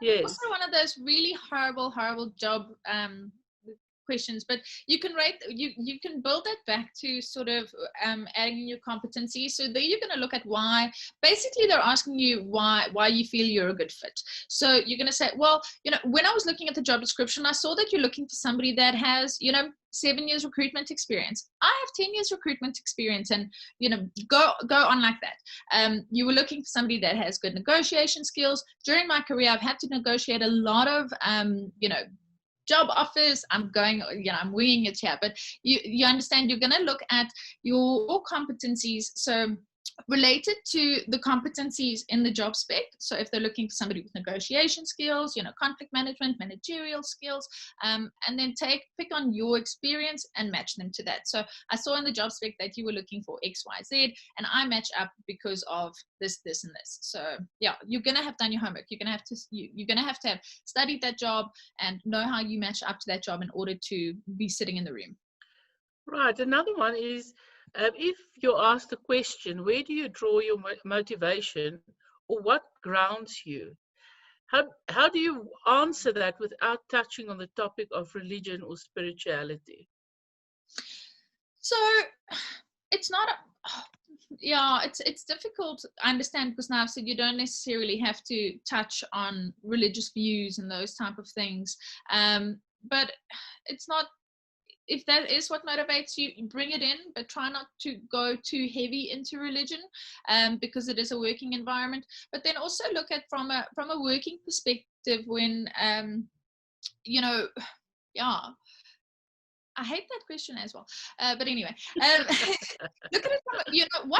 Yes. Also one of those really horrible job questions, but you can you can build that back to sort of adding in your competencies. So there you're going to look at why. Basically they're asking you why you feel you're a good fit. So you're going to say, well, when I was looking at the job description, I saw that you're looking for somebody that has 7 years recruitment experience. I have 10 years recruitment experience, and go on like that. You were looking for somebody that has good negotiation skills. During my career, I've had to negotiate a lot of job offers. I'm winging it here, but you understand, you're going to look at your competencies. So related to the competencies in the job spec. So if they're looking for somebody with negotiation skills, conflict management, managerial skills, and then pick on your experience and match them to that. So I saw in the job spec that you were looking for XYZ, and I match up because of this, and this. So yeah, you're gonna have done your homework. You're gonna have to have studied that job and know how you match up to that job in order to be sitting in the room. Right. Another one is, if you're asked a question, where do you draw your motivation, or what grounds you? How do you answer that without touching on the topic of religion or spirituality? So it's not it's difficult, I understand, because now I've said you don't necessarily have to touch on religious views and those type of things, but it's not. If that is what motivates you, bring it in, but try not to go too heavy into religion, because it is a working environment. But then also look at from a working perspective when I hate that question as well. But anyway, look at it from,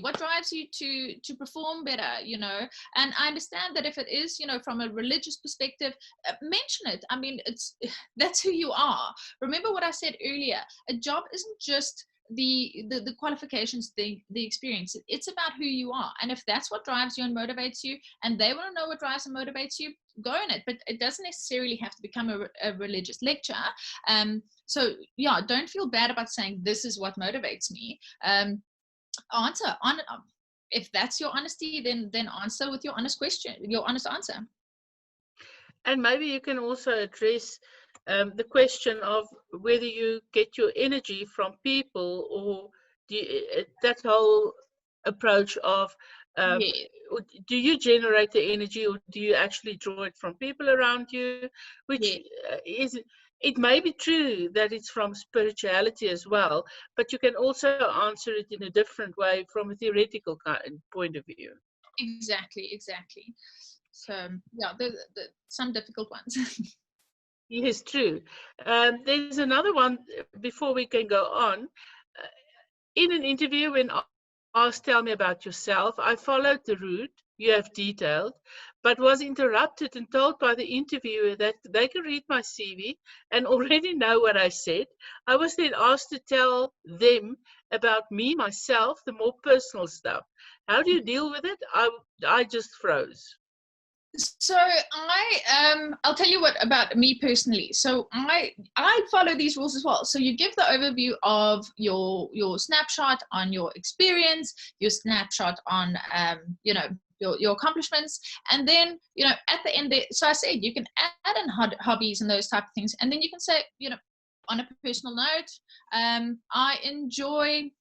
what drives you to perform better, and I understand that if it is, from a religious perspective, mention it. I mean, that's who you are. Remember what I said earlier, a job isn't just the qualifications, the experience. It's about who you are, and if that's what drives you and motivates you, and they want to know what drives and motivates you, go in it. But it doesn't necessarily have to become a religious lecture. So yeah, don't feel bad about saying this is what motivates me. Answer on, if that's your honesty, then answer with your honest question, your honest answer. And maybe you can also address the question of whether you get your energy from people, or that whole approach of Yes. do you generate the energy, or do you actually draw it from people around you, which Yes. it may be true that it's from spirituality as well, but you can also answer it in a different way from a theoretical point of view. Exactly. So yeah, some difficult ones. Yes, true. There's another one before we can go on. In an interview, when asked, tell me about yourself, I followed the route you have detailed, but was interrupted and told by the interviewer that they can read my CV and already know what I said. I was then asked to tell them about me, myself, the more personal stuff. How do you deal with it? I just froze. So I'll tell you what about me personally. So I follow these rules as well. So you give the overview of your snapshot on your experience, your snapshot on your accomplishments, and then at the end there, so I said you can add in hobbies and those type of things, and then you can say on a personal note, I enjoy.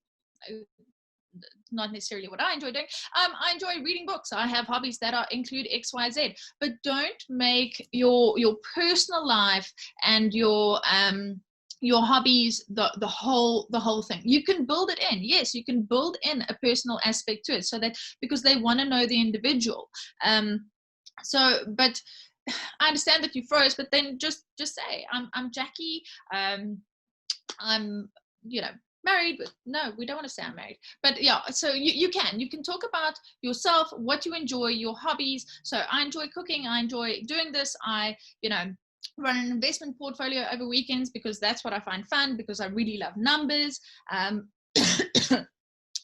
Not necessarily what I enjoy doing. I enjoy reading books. I have hobbies that include X, Y, Z. But don't make your personal life and your hobbies the whole thing. You can build it in. Yes, you can build in a personal aspect to it, so that because they want to know the individual. But I understand that you froze. But then just say I'm Jackie. I'm married, but no, we don't want to say I'm married. But yeah, so you can talk about yourself, what you enjoy, your hobbies. So I enjoy cooking, I enjoy doing this, I run an investment portfolio over weekends because that's what I find fun, because I really love numbers.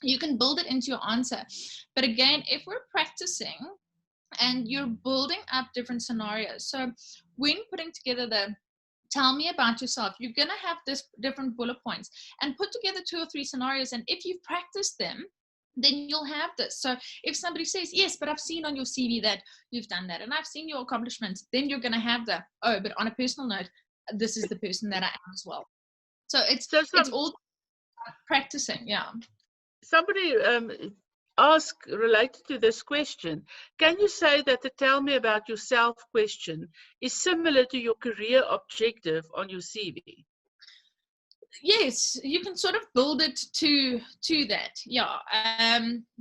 You can build it into your answer. But again, if we're practicing and you're building up different scenarios, so when putting together the tell me about yourself, you're going to have this different bullet points and put together 2 or 3 scenarios, and if you've practiced them, then you'll have this. So if somebody says, yes, but I've seen on your CV that you've done that, and I've seen your accomplishments, then you're going to have the, oh, but on a personal note, this is the person that I am as well. So it's all practicing. Yeah. Somebody asked related to this question, can you say that the tell me about yourself question is similar to your career objective on your CV? Yes, you can sort of build it to that, yeah,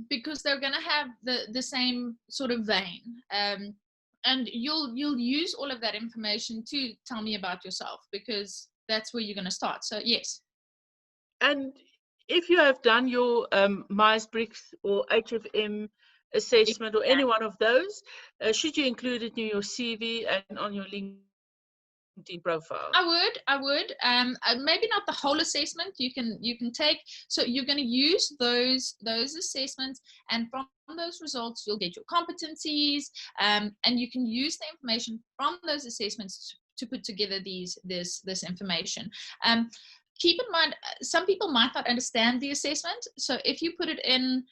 because they're going to have the same sort of vein, and you'll use all of that information to tell me about yourself, because that's where you're going to start. So yes. And if you have done your Myers-Briggs or HFM assessment or any one of those, should you include it in your CV and on your LinkedIn profile? I would. Maybe not the whole assessment. You can take. So you're going to use those assessments, and from those results, you'll get your competencies, and you can use the information from those assessments to put together this information. Keep in mind, some people might not understand the assessment. So if you put it in,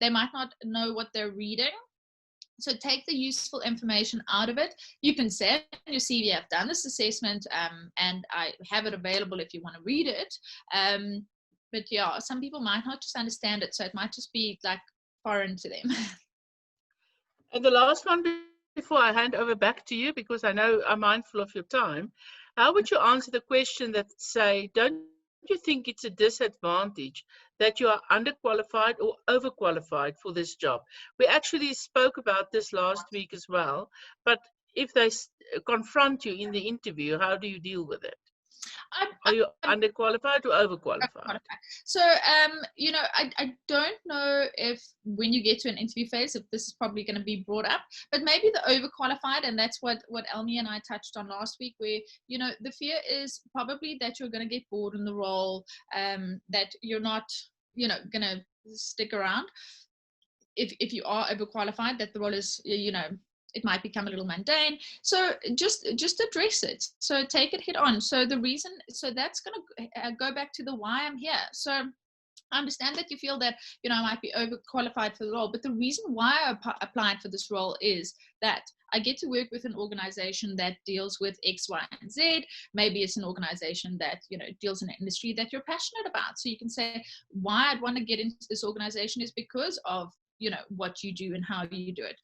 they might not know what they're reading. So take the useful information out of it. You can say in your CV, I've done this assessment, and I have it available if you want to read it. But yeah, some people might not just understand it. So it might just be like foreign to them. And the last one before I hand over back to you, because I know I'm mindful of your time, how would you answer the question that say, don't you think it's a disadvantage that you are underqualified or overqualified for this job? We actually spoke about this last week as well, but if they confront you in the interview, how do you deal with it? Are you underqualified or overqualified? So, I don't know if when you get to an interview phase, if this is probably going to be brought up, but maybe the overqualified, and that's what Elmi and I touched on last week, where, the fear is probably that you're going to get bored in the role, that you're not, going to stick around. If you are overqualified, that the role is, it might become a little mundane. So just address it. So take it head on. So the reason, so that's going to go back to the why I'm here. So I understand that you feel that, I might be overqualified for the role, but the reason why I applied for this role is that I get to work with an organization that deals with X, Y, and Z. Maybe it's an organization that, deals in an industry that you're passionate about. So you can say, why I'd want to get into this organization is because of, what you do and how you do it.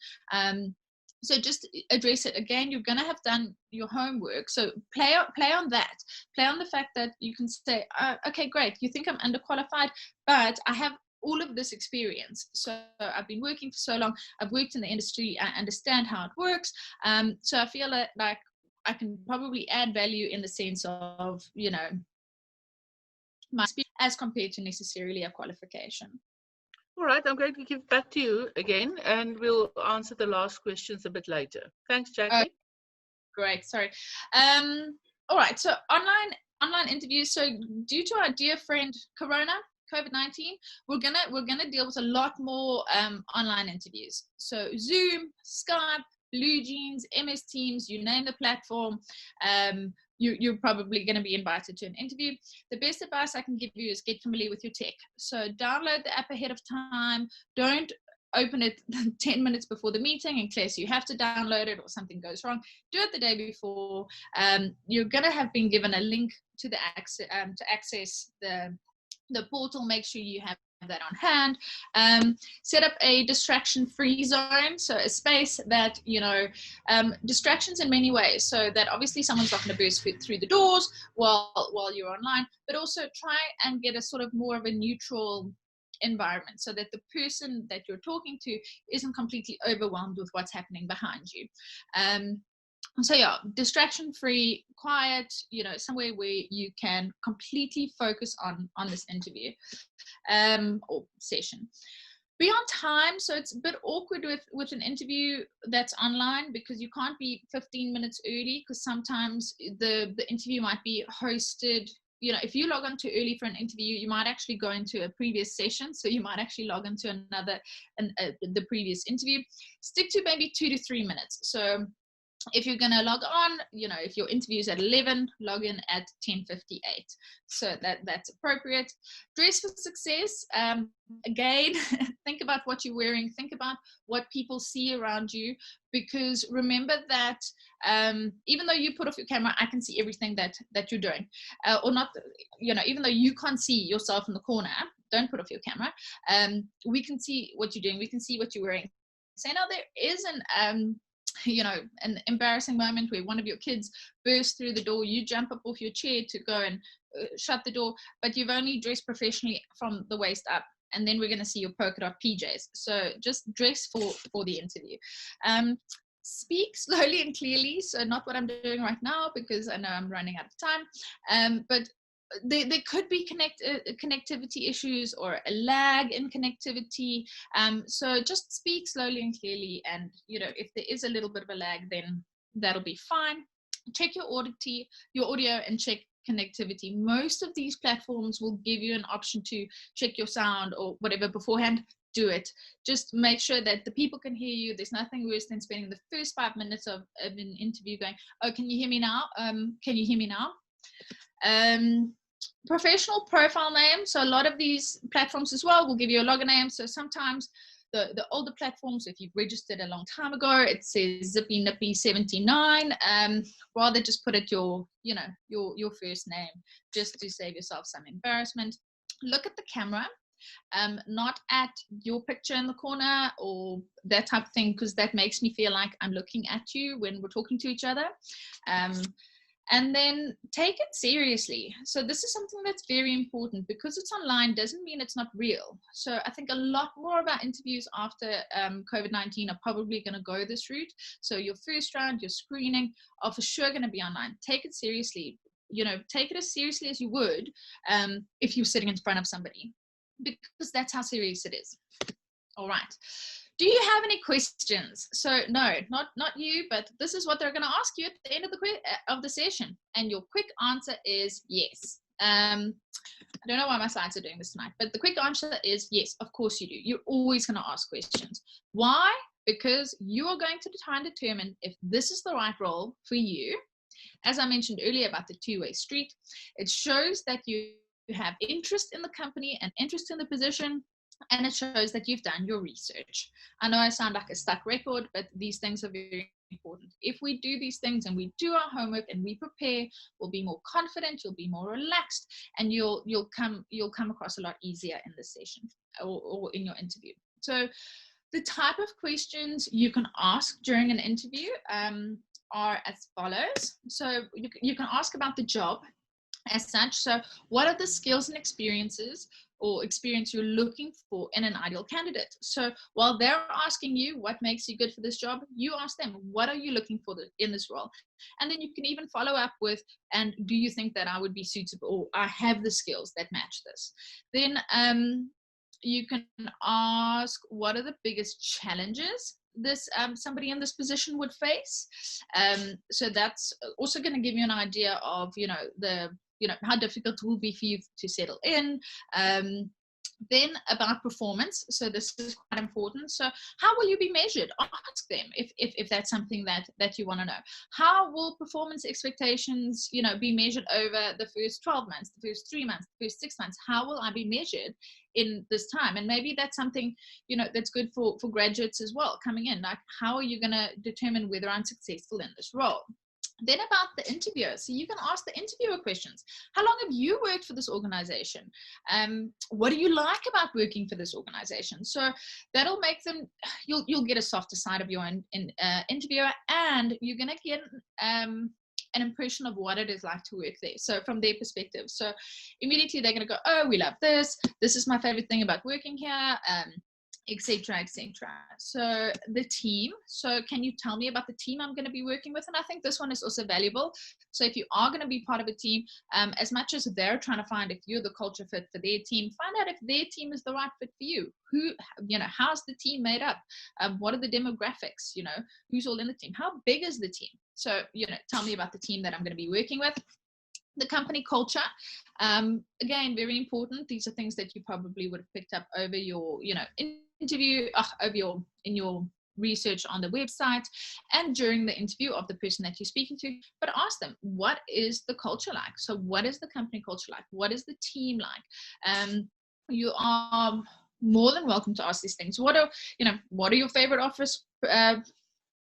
So just address it. Again, you're going to have done your homework. So play on that. Play on the fact that you can say, okay, great. You think I'm underqualified, but I have all of this experience. So I've been working for so long. I've worked in the industry. I understand how it works. So I feel like I can probably add value in the sense of, my experience as compared to necessarily a qualification. All right, I'm going to give back to you again, and we'll answer the last questions a bit later. Thanks, Jackie. Great, sorry. All right, so online interviews. So due to our dear friend COVID-19, we're gonna deal with a lot more online interviews. So Zoom, Skype, Blue Jeans, MS Teams, you name the platform. You're probably going to be invited to an interview. The best advice I can give you is get familiar with your tech. So download the app ahead of time. Don't open it 10 minutes before the meeting in case you have to download it or something goes wrong. Do it the day before. You're going to have been given a link to the access the portal. Make sure you have that on hand. Set up a distraction-free zone, so a space that, distractions in many ways, so that obviously someone's not going to burst through the doors while you're online, but also try and get a sort of more of a neutral environment so that the person that you're talking to isn't completely overwhelmed with what's happening behind you. So yeah, distraction free, quiet, somewhere where you can completely focus on this interview or session. Be on time. So it's a bit awkward with an interview that's online, because you can't be 15 minutes early, because sometimes the interview might be hosted. If you log on too early for an interview, you might actually go into a previous session. So you might actually log into the previous interview. Stick to maybe 2 to 3 minutes. So if you're going to log on, if your interview is at 11, log in at 10:58. So that's appropriate. Dress for success. Again, think about what you're wearing. Think about what people see around you, because remember that even though you put off your camera, I can see everything that you're doing, or not. Even though you can't see yourself in the corner, don't put off your camera. We can see what you're doing. We can see what you're wearing. So now there is an embarrassing moment where one of your kids bursts through the door, you jump up off your chair to go and shut the door, but you've only dressed professionally from the waist up, and then we're going to see your polka dot PJs. So just dress for the interview. Speak slowly and clearly, so not what I'm doing right now, because I know I'm running out of time, but there could be connectivity issues or a lag in connectivity. So just speak slowly and clearly, and if there is a little bit of a lag, then that'll be fine. Check your audio and check connectivity. Most of these platforms will give you an option to check your sound or whatever beforehand. Do it. Just make sure that the people can hear you. There's nothing worse than spending the first 5 minutes of an interview going, oh, can you hear me now? Can you hear me now? Professional profile name. So a lot of these platforms as well will give you a login name. So sometimes the older platforms, if you've registered a long time ago, it says Zippy Nippy 79. Rather just put it your first name, just to save yourself some embarrassment. Look at the camera, not at your picture in the corner or that type of thing, because that makes me feel like I'm looking at you when we're talking to each other. And then take it seriously. So this is something that's very important. Because it's online doesn't mean it's not real. So I think a lot more of our interviews after COVID-19 are probably going to go this route. So your first round, your screening, are for sure going to be online. Take it seriously. Take it as seriously as you would if you're sitting in front of somebody, because that's how serious it is. All right. Do you have any questions? So no, not you, but this is what they're going to ask you at the end of the session, and your quick answer is yes. I don't know why my slides are doing this tonight, but the quick answer is yes. Of course you do. You're always going to ask questions. Why? Because you are going to try and determine if this is the right role for you. As I mentioned earlier about the two-way street, it shows that you have interest in the company and interest in the position, and it shows that you've done your research. I know I sound like a stuck record, but these things are very important. If we do these things and we do our homework and we prepare, we'll be more confident, you'll be more relaxed, and you'll come across a lot easier in this session or in your interview. So the type of questions you can ask during an interview are as follows. So you can ask about the job as such. So what are the skills and experience you're looking for in an ideal candidate? So while they're asking you what makes you good for this job, you ask them, what are you looking for in this role? And then you can even follow up with, and do you think that I would be suitable, or I have the skills that match this? Then you can ask, what are the biggest challenges this somebody in this position would face? So that's also going to give you an idea of how difficult it will be for you to settle in. Then about performance. So this is quite important. So how will you be measured? Ask them if that's something that you want to know. How will performance expectations, be measured over the first 12 months, the first 3 months, the first 6 months? How will I be measured in this time? And maybe that's something, that's good for graduates as well coming in. Like, how are you going to determine whether I'm successful in this role? Then about the interviewer. So you can ask the interviewer questions. How long have you worked for this organization? What do you like about working for this organization? So that'll make them, you'll get a softer side of your interviewer, and you're going to get an impression of what it is like to work there. So from their perspective. So immediately they're going to go, oh, we love this. This is my favorite thing about working here. etc., etc. So the team. So can you tell me about the team I'm going to be working with? And I think this one is also valuable. So if you are going to be part of a team, as much as they're trying to find if you're the culture fit for their team, find out if their team is the right fit for you. Who, how's the team made up? What are the demographics? Who's all in the team? How big is the team? So, tell me about the team that I'm going to be working with. The company culture, again, very important. These are things that you probably would have picked up over your, interview, in your research on the website and during the interview of the person that you're speaking to. But ask them, what is the culture like? So what is the company culture like? What is the team like? You are more than welcome to ask these things. What are your favorite office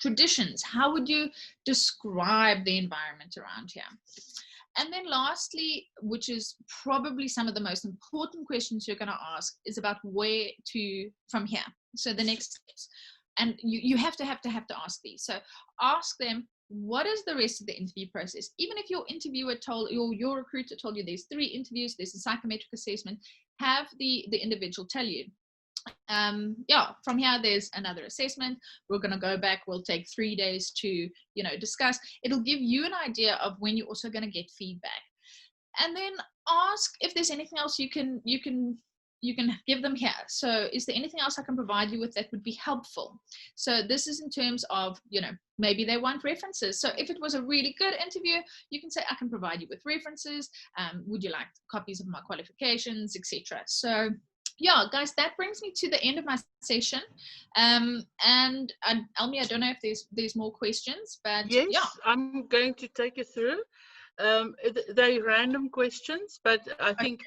traditions? How would you describe the environment around here? And then lastly, which is probably some of the most important questions you're going to ask, is about where to from here. So the next steps. And you have to ask these. So ask them, what is the rest of the interview process? Even if your interviewer told your recruiter told you there's 3 interviews, there's a psychometric assessment, have the individual tell you, from here there's another assessment, we're going to go back, we'll take 3 days to discuss. It'll give you an idea of when you're also going to get feedback. And then ask if there's anything else you can give them here. So is there anything else I can provide you with that would be helpful? So this is in terms of maybe they want references. So if it was a really good interview, you can say, I can provide you with references, would you like copies of my qualifications, etc. So yeah, guys, that brings me to the end of my session. And Elmi, I don't know if there's more questions, but yes, yeah. I'm going to take you through. They're random questions, but I think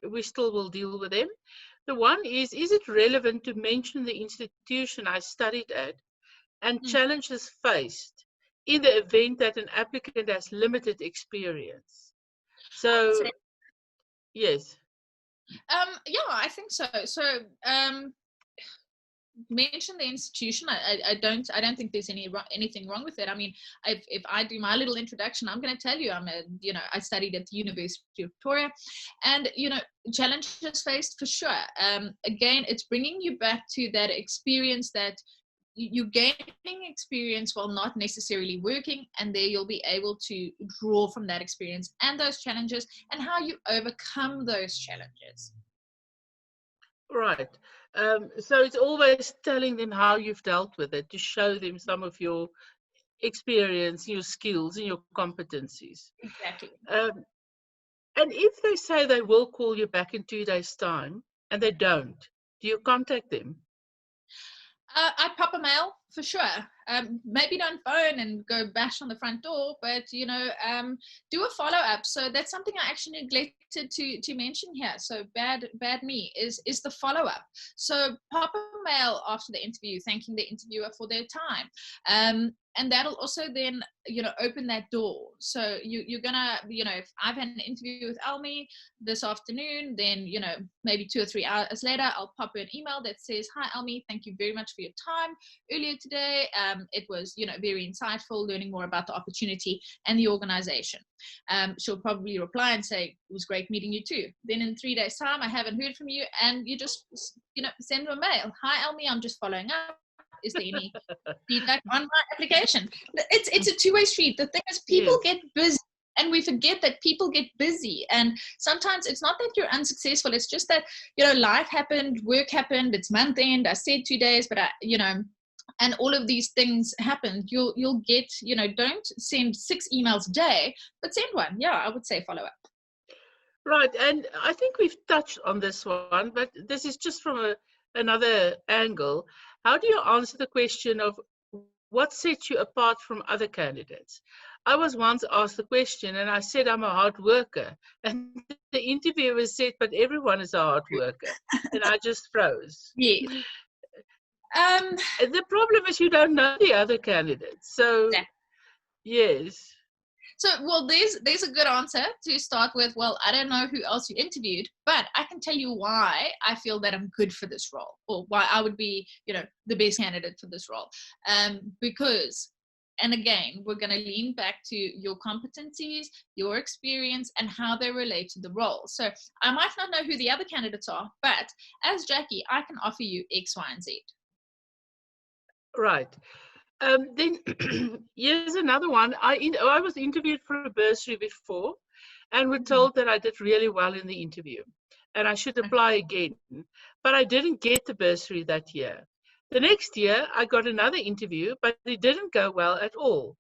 we still will deal with them. The one is it relevant to mention the institution I studied at and challenges faced in the event that an applicant has limited experience? So, yes. Yeah, I think so. So, mention the institution. I don't think there's anything wrong with it. I mean, if I do my little introduction, I'm going to tell you I studied at the University of Victoria, and challenges faced for sure. Again, it's bringing you back to that experience that you're gaining experience while not necessarily working, and there you'll be able to draw from that experience and those challenges and how you overcome those challenges. Right. So it's always telling them how you've dealt with it, to show them some of your experience, your skills, and your competencies. Exactly. And if they say they will call you back in 2 days' time and they don't, do you contact them? I'd pop a mail for sure. Maybe don't phone and go bash on the front door, but do a follow up. So that's something I actually neglected to mention here. So bad me is the follow up. So pop a mail after the interview, thanking the interviewer for their time. And that'll also then open that door. So you're gonna if I've had an interview with Elmi this afternoon, then maybe 2 or 3 hours later I'll pop her an email that says, hi Elmi, thank you very much for your time earlier today. It was very insightful, learning more about the opportunity and the organization. She'll probably reply and say, it was great meeting you too. Then in 3 days time I haven't heard from you, and you just send them a mail, hi Elmi, I'm just following up. Is there any feedback on my application? It's a two-way street. The thing is, people get busy, and we forget that people get busy. And sometimes it's not that you're unsuccessful. It's just that life happened, work happened. It's month end. I said 2 days, but and all of these things happened. You'll get don't send 6 emails a day, but send one. Yeah, I would say follow up. Right, and I think we've touched on this one, but this is just from another angle. How do you answer the question of what sets you apart from other candidates? I was once asked the question and I said I'm a hard worker, and the interviewer said, but everyone is a hard worker, and I just froze. Yeah. The problem is you don't know the other candidates, so yes. So, well, there's a good answer to start with. Well, I don't know who else you interviewed, but I can tell you why I feel that I'm good for this role, or why I would be, the best candidate for this role. Because And again, we're going to lean back to your competencies, your experience, and how they relate to the role. So I might not know who the other candidates are, but as Jackie, I can offer you X, Y, and Z. Right. Then here's another one. I was interviewed for a bursary before and were told that I did really well in the interview and I should apply again. But I didn't get the bursary that year. The next year, I got another interview, but it didn't go well at all.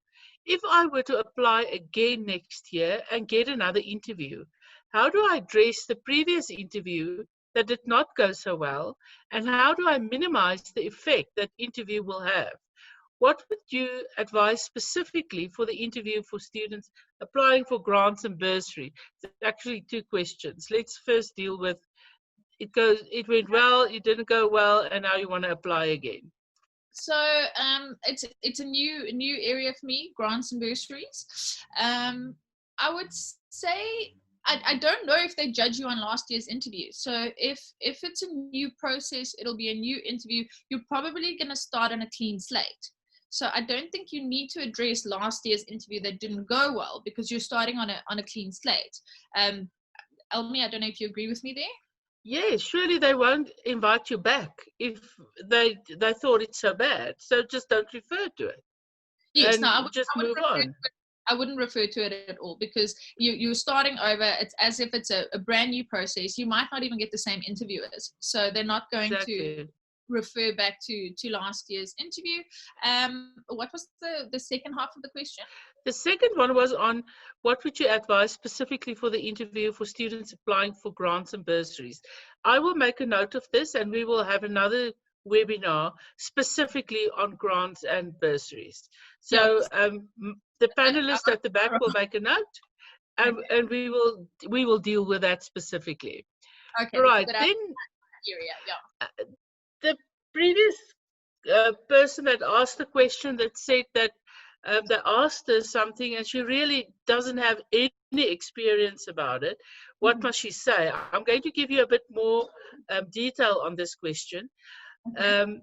If I were to apply again next year and get another interview, how do I address the previous interview that did not go so well? And how do I minimize the effect that interview will have? What would you advise specifically for the interview for students applying for grants and bursary? It's actually two questions. Let's first deal with it went well, it didn't go well, and now you want to apply again. So it's a new area for me, grants and bursaries. I would say I don't know if they judge you on last year's interview. So if it's a new process, it'll be a new interview. You're probably going to start on a clean slate. So I don't think you need to address last year's interview that didn't go well because you're starting on a clean slate. Elmi, I don't know if you agree with me there. Yes, surely they won't invite you back if they thought it's so bad. So just don't refer to it. Yes, and no, I move on. I wouldn't refer to it at all because you're starting over. It's as if it's a brand new process. You might not even get the same interviewers, so they're not going to refer back to last year's interview. What was the second half of the question? The second one was on what would you advise specifically for the interview for students applying for grants and bursaries. I will make a note of this and we will have another webinar specifically on grants and bursaries. So the panelists at the back will make a note and we will deal with that specifically. Okay. Right, then the previous person that asked the question that said that they asked her something and she really doesn't have any experience about it. What must she say? I'm going to give you a bit more detail on this question. In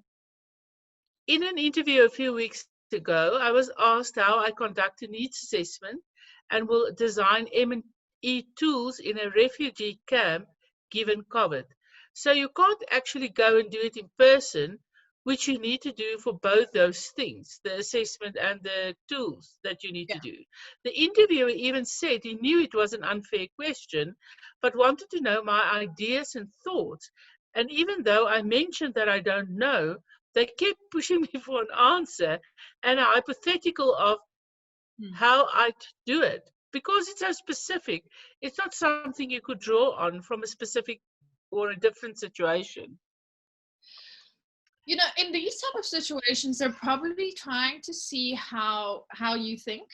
an interview a few weeks ago, I was asked how I conduct a needs assessment and will design M&E tools in a refugee camp given COVID. So you can't actually go and do it in person, which you need to do for both those things, the assessment and the tools that you need to do. The interviewer even said he knew it was an unfair question, but wanted to know my ideas and thoughts. And even though I mentioned that I don't know, they kept pushing me for an answer and a hypothetical of how I'd do it. Because it's so specific, it's not something you could draw on from a specific or a different situation. You know, in these type of situations, they're probably trying to see how you think.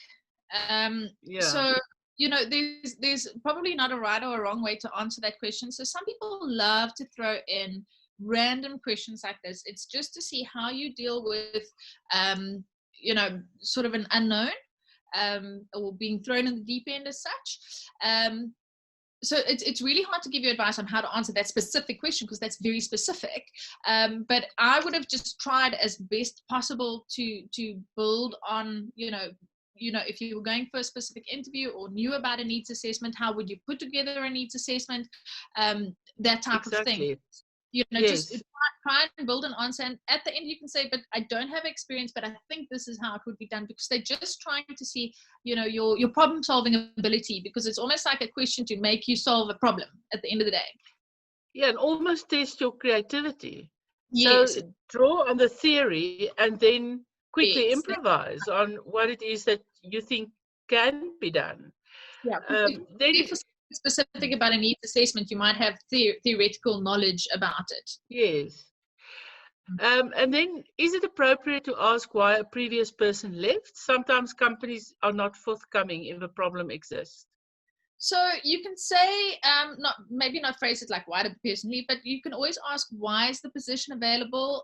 So, you know, there's probably not a right or a wrong way to answer that question. So some people love to throw in random questions like this. It's just to see how you deal with, you know, sort of an unknown or being thrown in the deep end as such. So it's really hard to give you advice on how to answer that specific question because that's very specific. But I would have just tried as best possible to build on, you know, if you were going for a specific interview or knew about a needs assessment, how would you put together a needs assessment? That type of thing. You know, just try and build an answer. And at the end, you can say, but I don't have experience, but I think this is how it would be done, because they're just trying to see, you know, your problem solving ability, because it's almost like a question to make you solve a problem at the end of the day. Yeah, and almost test your creativity. Yes. So draw on the theory and then quickly improvise on what it is that you think can be done. Yeah. Then specific about a needs assessment, you might have theoretical knowledge about it. Yes. And then, is it appropriate to ask why a previous person left? Sometimes companies are not forthcoming if a problem exists. So you can say, maybe not phrase it like why did the person leave, but you can always ask, why is the position available?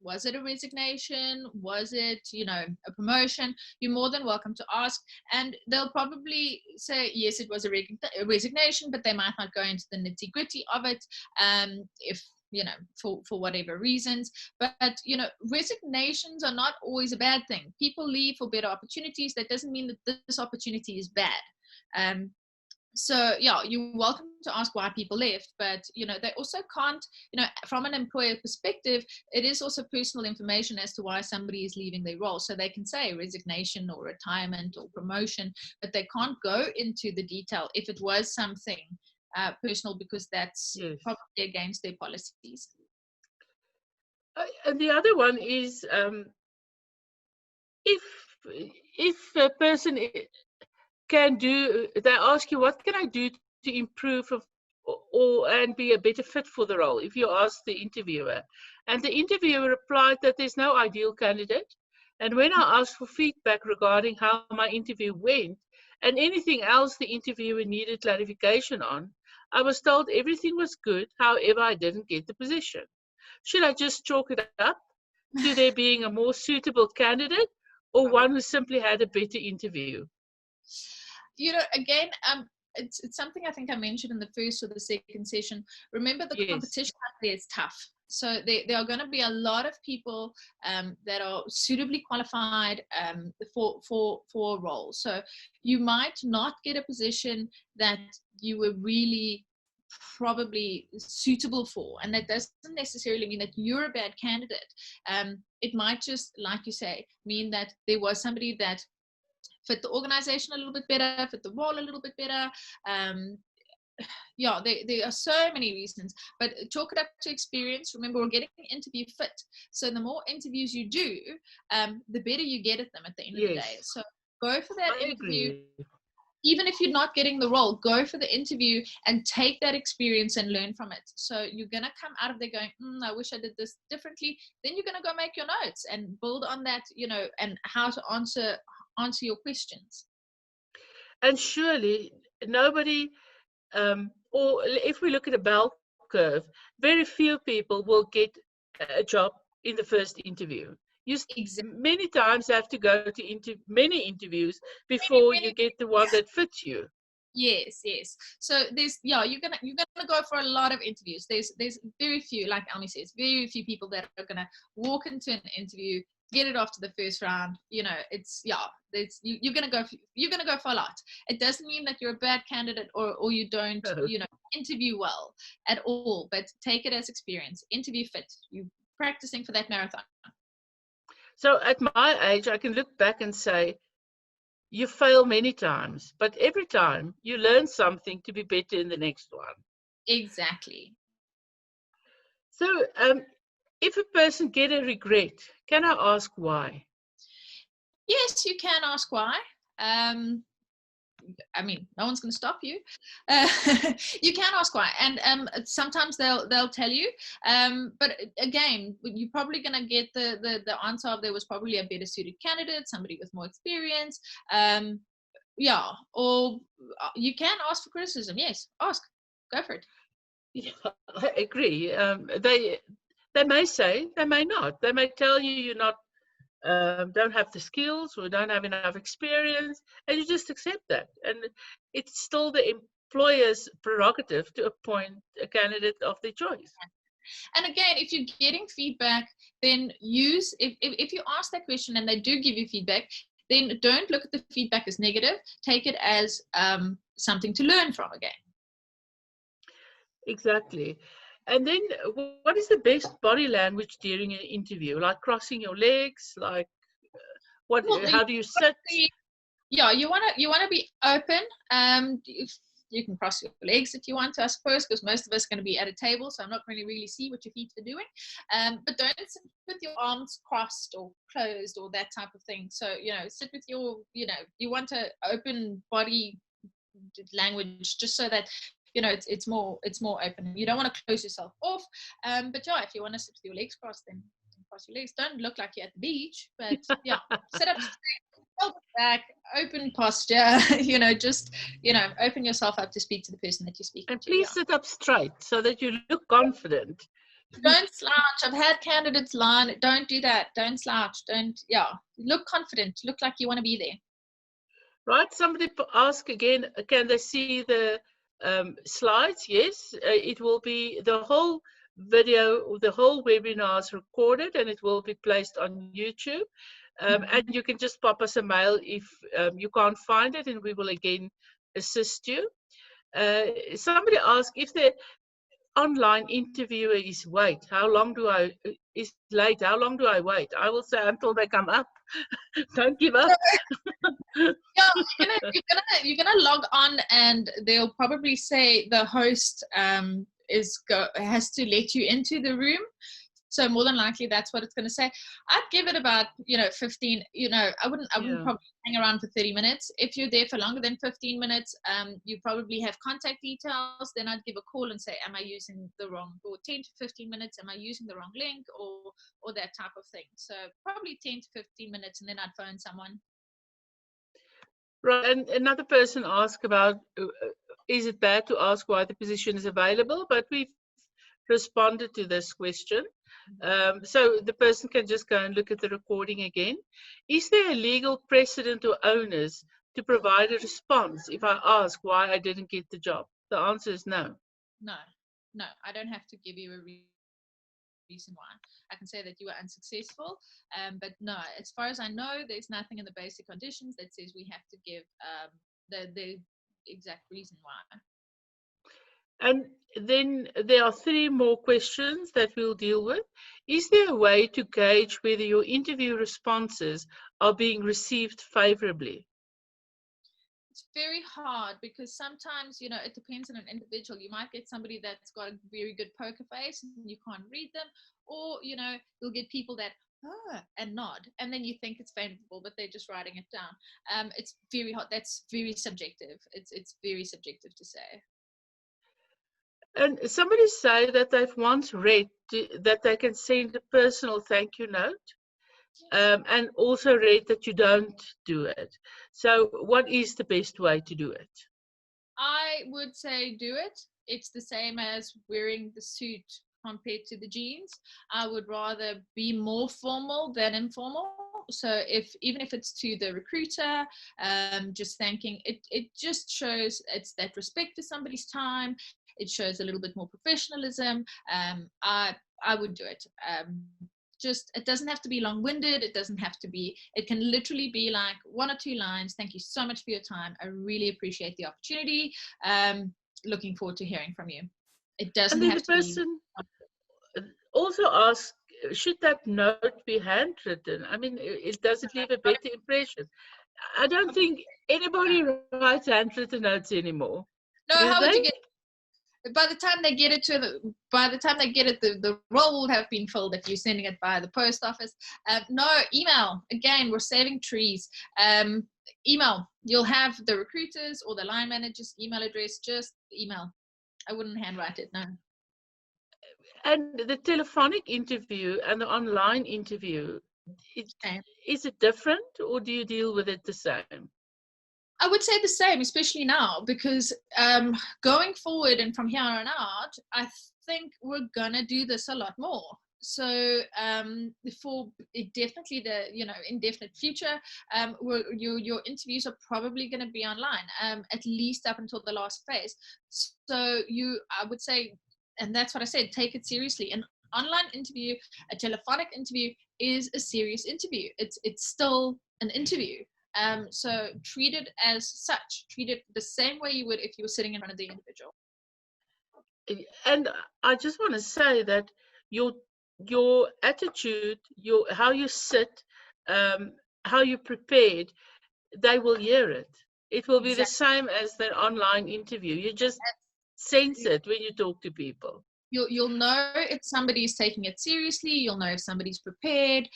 Was it a resignation? Was it, you know, a promotion? You're more than welcome to ask. And they'll probably say, yes, it was a resignation, but they might not go into the nitty gritty of it. If for whatever reasons. But resignations are not always a bad thing. People leave for better opportunities. That doesn't mean that this opportunity is bad. So yeah, you're welcome to ask why people left, but they also can't, from an employer perspective, it is also personal information as to why somebody is leaving their role. So they can say resignation or retirement or promotion, but they can't go into the detail if it was something personal, because that's probably against their policies. And the other one is if a person can do, they ask you, what can I do to improve and be a better fit for the role, if you ask the interviewer. And the interviewer replied that there's no ideal candidate. And when I asked for feedback regarding how my interview went and anything else the interviewer needed clarification on, I was told everything was good, however I didn't get the position. Should I just chalk it up to there being a more suitable candidate, or one who simply had a better interview? Again, it's something I think I mentioned in the first or the second session. Remember, the competition out there is tough. So there are going to be a lot of people that are suitably qualified for a role. So you might not get a position that you were really probably suitable for, and that doesn't necessarily mean that you're a bad candidate. It might just, like you say, mean that there was somebody that fit the organization a little bit better, fit the role a little bit better. There are so many reasons, but chalk it up to experience. Remember, we're getting interview fit. So the more interviews you do, the better you get at them at the end of the day. So go for that interview. Agree. Even if you're not getting the role, go for the interview and take that experience and learn from it. So you're going to come out of there going, I wish I did this differently. Then you're going to go make your notes and build on that, and how to answer your questions. And surely nobody, or if we look at a bell curve, very few people will get a job in the first interview. You many times have to go to many interviews before you get the one that fits you. Yes. So you're gonna go for a lot of interviews. There's very few, like Elmi says, very few people that are gonna walk into an interview, get it after the first round. You're gonna go for a lot. It doesn't mean that you're a bad candidate or you don't interview well at all, but take it as experience. Interview fit. You practicing for that marathon. So at my age, I can look back and say, you fail many times, but every time you learn something to be better in the next one. Exactly. So if a person get a regret, can I ask why? Yes, you can ask why. I mean, no one's going to stop you. You can ask why, and sometimes they'll tell you. But again, you're probably going to get the answer of there was probably a better suited candidate, somebody with more experience. Or you can ask for criticism. Yes, ask. Go for it. Yeah, I agree. They may say, they may not. They may tell you you're not. Don't have the skills or don't have enough experience, and you just accept that. And it's still the employer's prerogative to appoint a candidate of their choice. And again, if you're getting feedback, then if you ask that question and they do give you feedback, then don't look at the feedback as negative. Take it as something to learn from again. Exactly. And then what is the best body language during an interview? Like crossing your legs, like how do you sit? Yeah, you want to be open. You can cross your legs if you want to, I suppose, because most of us are going to be at a table, so I'm not going to really see what your feet are doing. But don't sit with your arms crossed or closed or that type of thing. So, sit with your, you want to open body language just so that it's more open. You don't want to close yourself off. But if you want to sit with your legs crossed, then cross your legs. Don't look like you're at the beach, but sit up straight, back, open posture. Just open yourself up to speak to the person that you're speaking and to. Please sit up straight so that you look confident. Don't slouch. I've had candidates lie. Don't do that. Don't slouch. Look confident. Look like you want to be there. Right. Somebody ask again, can they see the slides? Yes, it will be, the whole video, the whole webinar is recorded and it will be placed on YouTube. And you can just pop us a mail if you can't find it, and we will again assist you. Somebody asked if the online interviewer is late, how long do I wait? I will say until they come up. Don't give up. Yeah, you're gonna log on, and they'll probably say the host has to let you into the room. So more than likely, that's what it's going to say. I'd give it about 15. I wouldn't probably hang around for 30 minutes. If you're there for longer than 15 minutes, you probably have contact details. Then I'd give a call and say, am I using the wrong, or 10 to 15 minutes, am I using the wrong link, or that type of thing. So probably 10 to 15 minutes, and then I'd phone someone. Right, and another person asked about, is it bad to ask why the position is available? But we've responded to this question. So the person can just go and look at the recording again. Is there a legal precedent or onus to provide a response if I ask why I didn't get the job? The answer is no. No, I don't have to give you a reason why. I can say that you were unsuccessful, but no, as far as I know, there's nothing in the basic conditions that says we have to give the exact reason why. And then there are 3 more questions that we'll deal with. Is there a way to gauge whether your interview responses are being received favorably? It's very hard, because sometimes, it depends on an individual. You might get somebody that's got a very good poker face and you can't read them, or, you'll get people that and nod, and then you think it's favorable, but they're just writing it down. It's very hard. That's very subjective. It's very subjective to say. And somebody say that they've once read that they can send a personal thank you note, and also read that you don't do it. So what is the best way to do it? I would say do it. It's the same as wearing the suit compared to the jeans. I would rather be more formal than informal. So even if it's to the recruiter, just thanking, it just shows it's that respect for somebody's time. It shows a little bit more professionalism. I would do it. Just, it doesn't have to be long-winded. It doesn't have to be, it can literally be like 1 or 2 lines. Thank you so much for your time. I really appreciate the opportunity. Looking forward to hearing from you. It doesn't have to be. And then the person also asks, should that note be handwritten? I mean, it doesn't leave a better impression. I don't think anybody writes handwritten notes anymore. No, how would you get? By the time they get it the role will have been filled if you're sending it by the post office. No, email. Again, we're saving trees. Email. You'll have the recruiters or the line manager's email address. Just email. I wouldn't handwrite it, no. And the telephonic interview and the online interview, is it different, or do you deal with it the same? I would say the same, especially now, because going forward and from here on out, I think we're gonna do this a lot more. So for definitely the indefinite future, your interviews are probably going to be online, at least up until the last phase. So I would say, and that's what I said, take it seriously. An online interview, a telephonic interview is a serious interview. It's still an interview. So treat it as such. Treat it the same way you would if you were sitting in front of the individual. And I just want to say that your attitude, how you sit, how you prepared, they will hear it. It will be the same as the online interview. You just sense it when you talk to people. You'll know if somebody's taking it seriously. You'll know if somebody's prepared,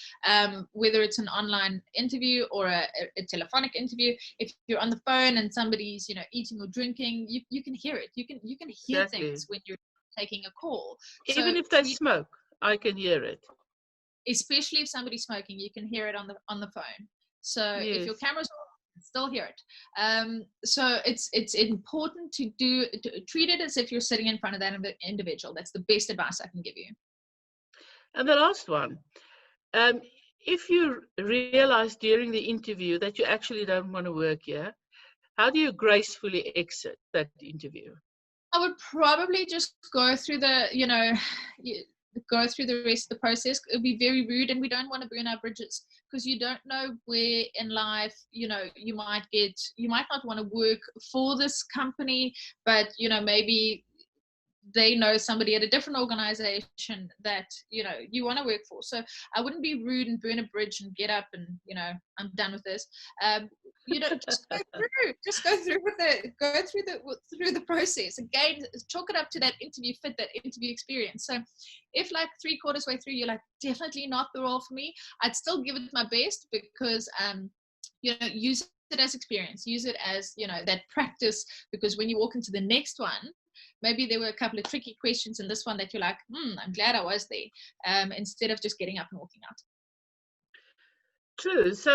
whether it's an online interview or a telephonic interview. If you're on the phone and somebody's eating or drinking, you can hear it. You can hear things when you're taking a call. Even if they smoke, I can hear it. Especially if somebody's smoking, you can hear it on the phone. So if your camera's on, still hear it. So it's important to treat it as if you're sitting in front of that individual. That's the best advice I can give you. And the last one, if you realize during the interview that you actually don't want to work here, how do you gracefully exit that interview? I would probably just go through the, go through the rest of the process. It would be very rude, and we don't want to burn our bridges, because you don't know where in life, you might not want to work for this company, but, maybe they know somebody at a different organization that, you want to work for. So I wouldn't be rude and burn a bridge and get up and, I'm done with this. Just go through the process. Again, chalk it up to that interview fit, that interview experience. So if like 3/4 way through, you're like, definitely not the role for me, I'd still give it my best, because, use it as experience, use it as, that practice, because when you walk into the next one, maybe there were a couple of tricky questions in this one that you're like, I'm glad I was there, instead of just getting up and walking out. True. So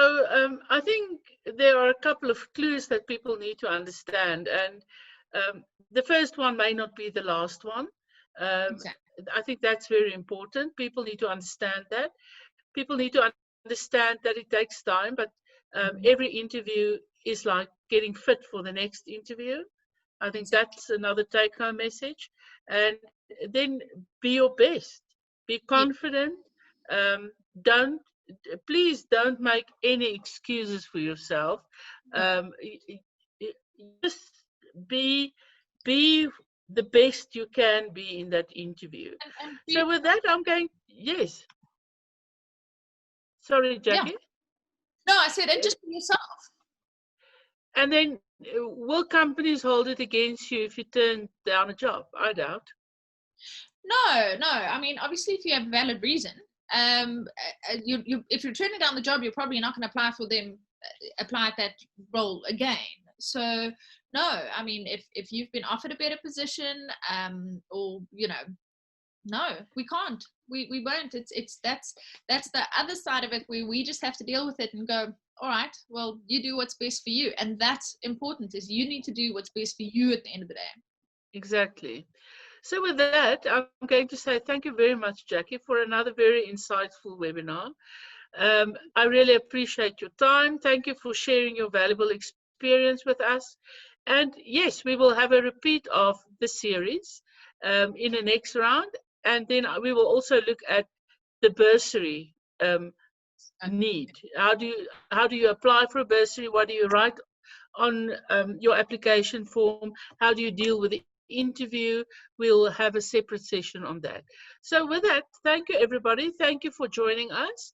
I think there are a couple of clues that people need to understand, and the first one may not be the last one. Exactly. I think that's very important. People need to understand that. People need to understand that it takes time, but every interview is like getting fit for the next interview. I think that's another take-home message. And then be your best. Be confident. Please don't make any excuses for yourself. Just be the best you can be in that interview. So with that, I'm going. Yes. Sorry, Jackie. Yeah. No, I said, and just be yourself. And then, will companies hold it against you if you turn down a job? I doubt. No. I mean, obviously, if you have a valid reason, if you're turning down the job, you're probably not going to apply at that role again. So, no, I mean, if you've been offered a better position, or no, we can't. We won't. That's the other side of it, where we just have to deal with it and go, all right, well, you do what's best for you. And that's important, is you need to do what's best for you at the end of the day. Exactly. So with that, I'm going to say thank you very much, Jackie, for another very insightful webinar. I really appreciate your time. Thank you for sharing your valuable experience with us. And yes, we will have a repeat of the series in the next round. And then we will also look at the bursary need. How do you apply for a bursary? What do you write on your application form? How do you deal with the interview? We'll have a separate session on that. So with that, thank you, everybody. Thank you for joining us.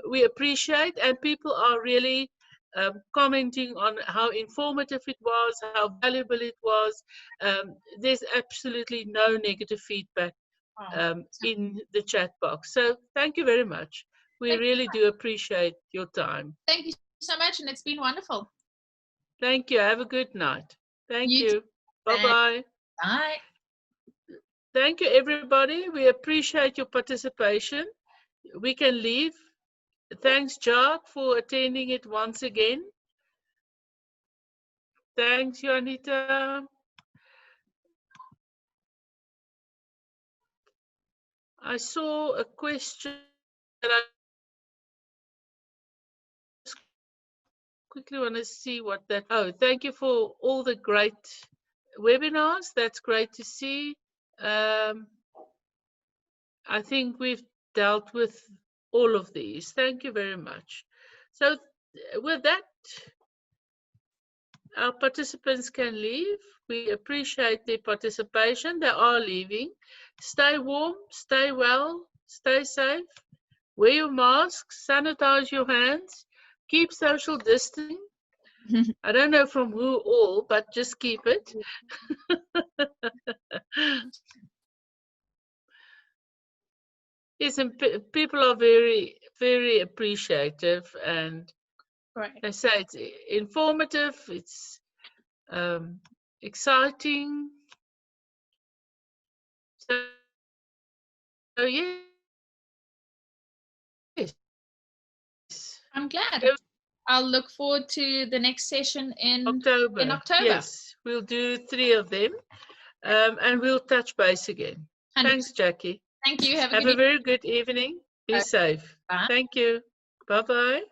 We appreciate, and people are really commenting on how informative it was, how valuable it was. There's absolutely no negative feedback in the chat box. So thank you very much. We really do appreciate your time. Thank you so much, and it's been wonderful. Thank you. Have a good night. Thank you. Bye-bye. Bye. Thank you, everybody. We appreciate your participation. We can leave. Thanks, Jacques, for attending it once again. Thanks, Janita. I saw a question that I quickly want to see what that. Oh, thank you for all the great webinars. That's great to see. I think we've dealt with all of these. Thank you very much. So with that, our participants can leave. We appreciate their participation. They are leaving. Stay warm, stay well, stay safe. Wear your masks, sanitize your hands, keep social distancing. I don't know from who all, but just keep it. Yes, and people are very, very appreciative, and they say it's informative, it's exciting. So yes. I'm glad. I'll look forward to the next session in October. Yes, we'll do 3 of them, and we'll touch base again. 100%. Thanks, Jackie. Thank you. Have a very good evening. Be safe. Bye. Thank you. Bye-bye.